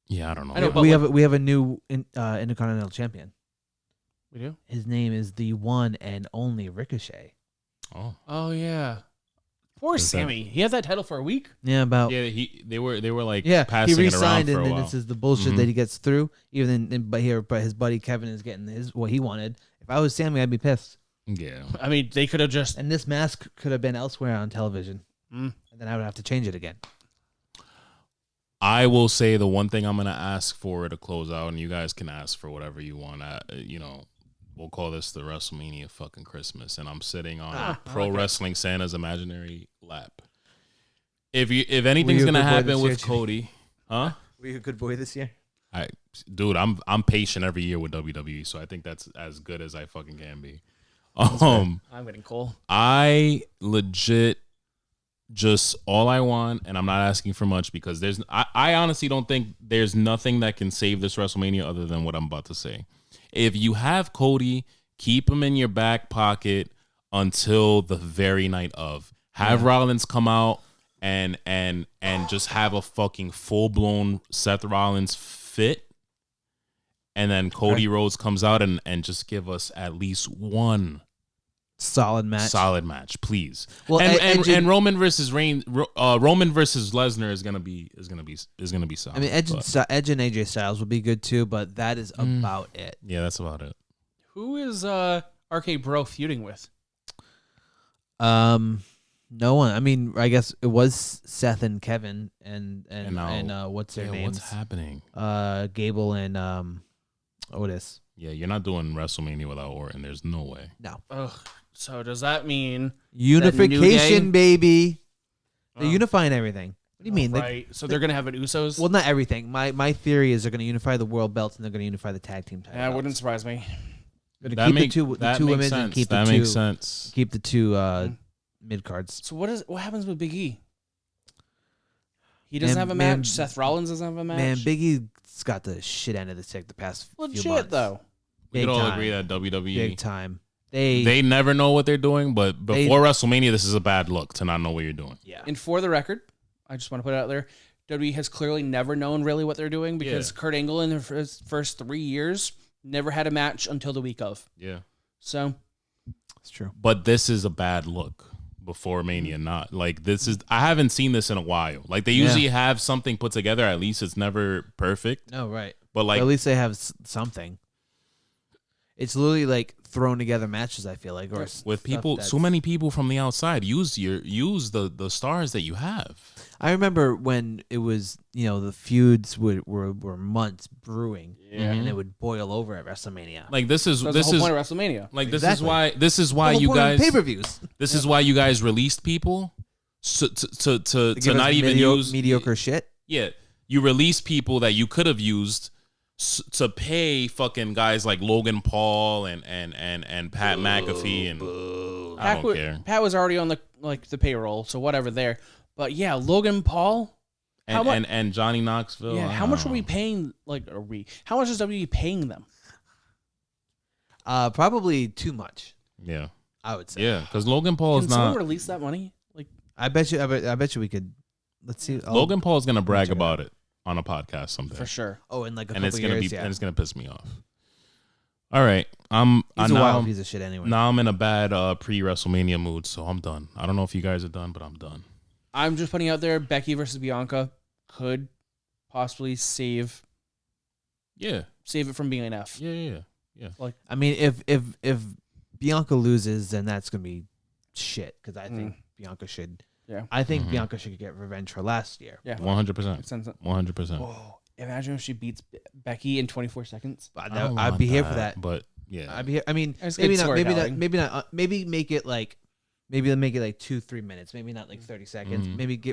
Yeah, I don't know. I know, but we have a new Intercontinental Champion. We do? His name is the one and only Ricochet. Oh yeah. Poor Sammy. He had that title for a week. Yeah, about Yeah, they were like he passing it around re-signed, for a and then while. this is the bullshit Mhm. that he gets through. But his buddy Kevin is getting what he wanted. If I was Sammy, I'd be pissed. Yeah, I mean, they could have just. And this mask could have been elsewhere on television, and then I would have to change it again. I will say the one thing I'm gonna ask for to close out, and you guys can ask for whatever you want. We'll call this the WrestleMania fucking Christmas, and I'm sitting on Pro Wrestling Santa's imaginary lap. If anything's Were you a gonna good boy happen this with year, Jimmy? Cody, huh? Were you a good boy this year? Dude, I'm patient every year with WWE, so I think that's as good as I fucking can be. I'm getting cool. I legit just all I want, and I'm not asking for much because I honestly don't think there's nothing that can save this WrestleMania other than what I'm about to say. If you have Cody, keep him in your back pocket until the very night of. Have Rollins come out and just have a fucking full-blown Seth Rollins fit. And then Cody Rhodes comes out and just give us at least one Solid match, please. Well, and Roman versus Roman versus Lesnar is gonna be solid. I mean, Edge but- and AJ Styles would be good too, but that is about it. Yeah, that's about it. Who is RK Bro feuding with? No one. I mean, I guess it was Seth and Kevin and what's their names? What's happening? Gable and Otis. Yeah, you're not doing WrestleMania without Orton. There's no way. No. Ugh. So does that mean Unification, baby. They're Oh. unifying everything. What do you mean? Right. So they're gonna have an Usos. Well, not everything. My theory is they're going to unify the world belts and they're going to unify the tag team titles. Yeah, it wouldn't surprise me. They're going to keep the two women and keep that the makes two sense. keep the two mid cards. So what happens with Big E? He doesn't have a match. Seth Rollins doesn't have a match. Man, Big E's got the shit end of the stick the past few months. Legit though. We Big could all time. agree that WWE Big time. they never know what they're doing, but before WrestleMania, this is a bad look to not know what you're doing. Yeah. And for the record, I just want to put it out there, WWE has clearly never known really what they're doing because Kurt Angle in the first 3 years never had a match until the week of. Yeah. So It's true. But this is a bad look. before Mania. Not like this is. I haven't seen this in a while. Like they usually have something put together. At least it's never perfect. No, right. But like at least they have something. It's literally like thrown together matches. I feel like, or with people, so many people from the outside. Use the stars that you have. I remember when it was, the feuds were months brewing, and it would boil over at WrestleMania. Like this is That's the whole point of WrestleMania. Like Exactly. this is why you guys pay-per-views. This is why you guys released people to not even use mediocre shit. Yeah, you release people that you could have used to pay fucking guys like Logan Paul and Pat McAfee and I don't care. Pat was already on the payroll, so whatever there. But yeah, Logan Paul and Johnny Knoxville. Yeah, how much are we paying? How much is WWE paying them? Probably too much. Yeah, I would say. Yeah, because Logan Paul is Can someone release that money? I bet you we could. Let's see. Logan Paul is gonna brag about it on a podcast someday for sure. Oh, in like a couple and it's gonna years, be and it's gonna piss me off. All right, He's a wild piece of shit anyway. Now I'm in a bad pre-WrestleMania mood, so I'm done. I don't know if you guys are done, but I'm done. I'm just putting out there Becky versus Bianca could possibly save it from being an F. Yeah. I mean, if Bianca loses, then that's gonna be shit. Because I think Bianca should. Yeah. I think Bianca should get revenge for last year. Yeah. 100%. 100%. Oh, imagine if she beats Becky in 24 seconds. I'd be here for that. But yeah, I'd be here. I mean, It's maybe good not. storytelling. Maybe not. Maybe make it like. Maybe they'll make it like 2-3 minutes. Maybe not like 30 seconds.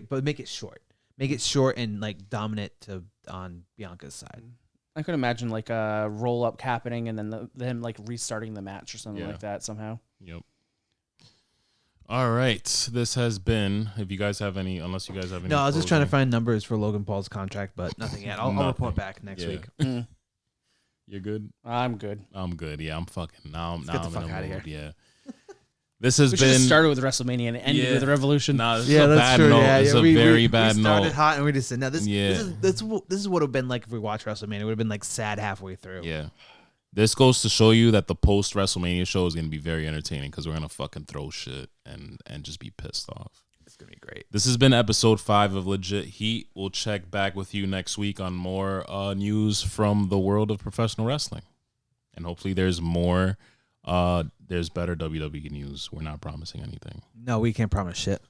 But make it short. Make it short and like dominant on Bianca's side. I could imagine like a roll up happening and then them like restarting the match or something like that somehow. Yep. All right. This has been. If you guys have any, unless you guys have any. No, I was just trying to find numbers for Logan Paul's contract, but nothing yet. I'll report back next week. You're good. I'm good. I'm good. Yeah, I'm fucking. Now I'm get the in fuck a outta mood. here. Yeah. This has We been started with WrestleMania and ended with Revolution. Nah, this is a bad note. This is a very bad we note. started hot and we just said, "Now this is what it would have been like if we watched WrestleMania. It would have been like sad halfway through." Yeah. This goes to show you that the post WrestleMania show is going to be very entertaining because we're going to fucking throw shit and just be pissed off. It's going to be great. This has been episode 5 of Legit Heat. We'll check back with you next week on more news from the world of professional wrestling. And hopefully there's more, there's better WWE news. We're not promising anything. No, we can't promise shit.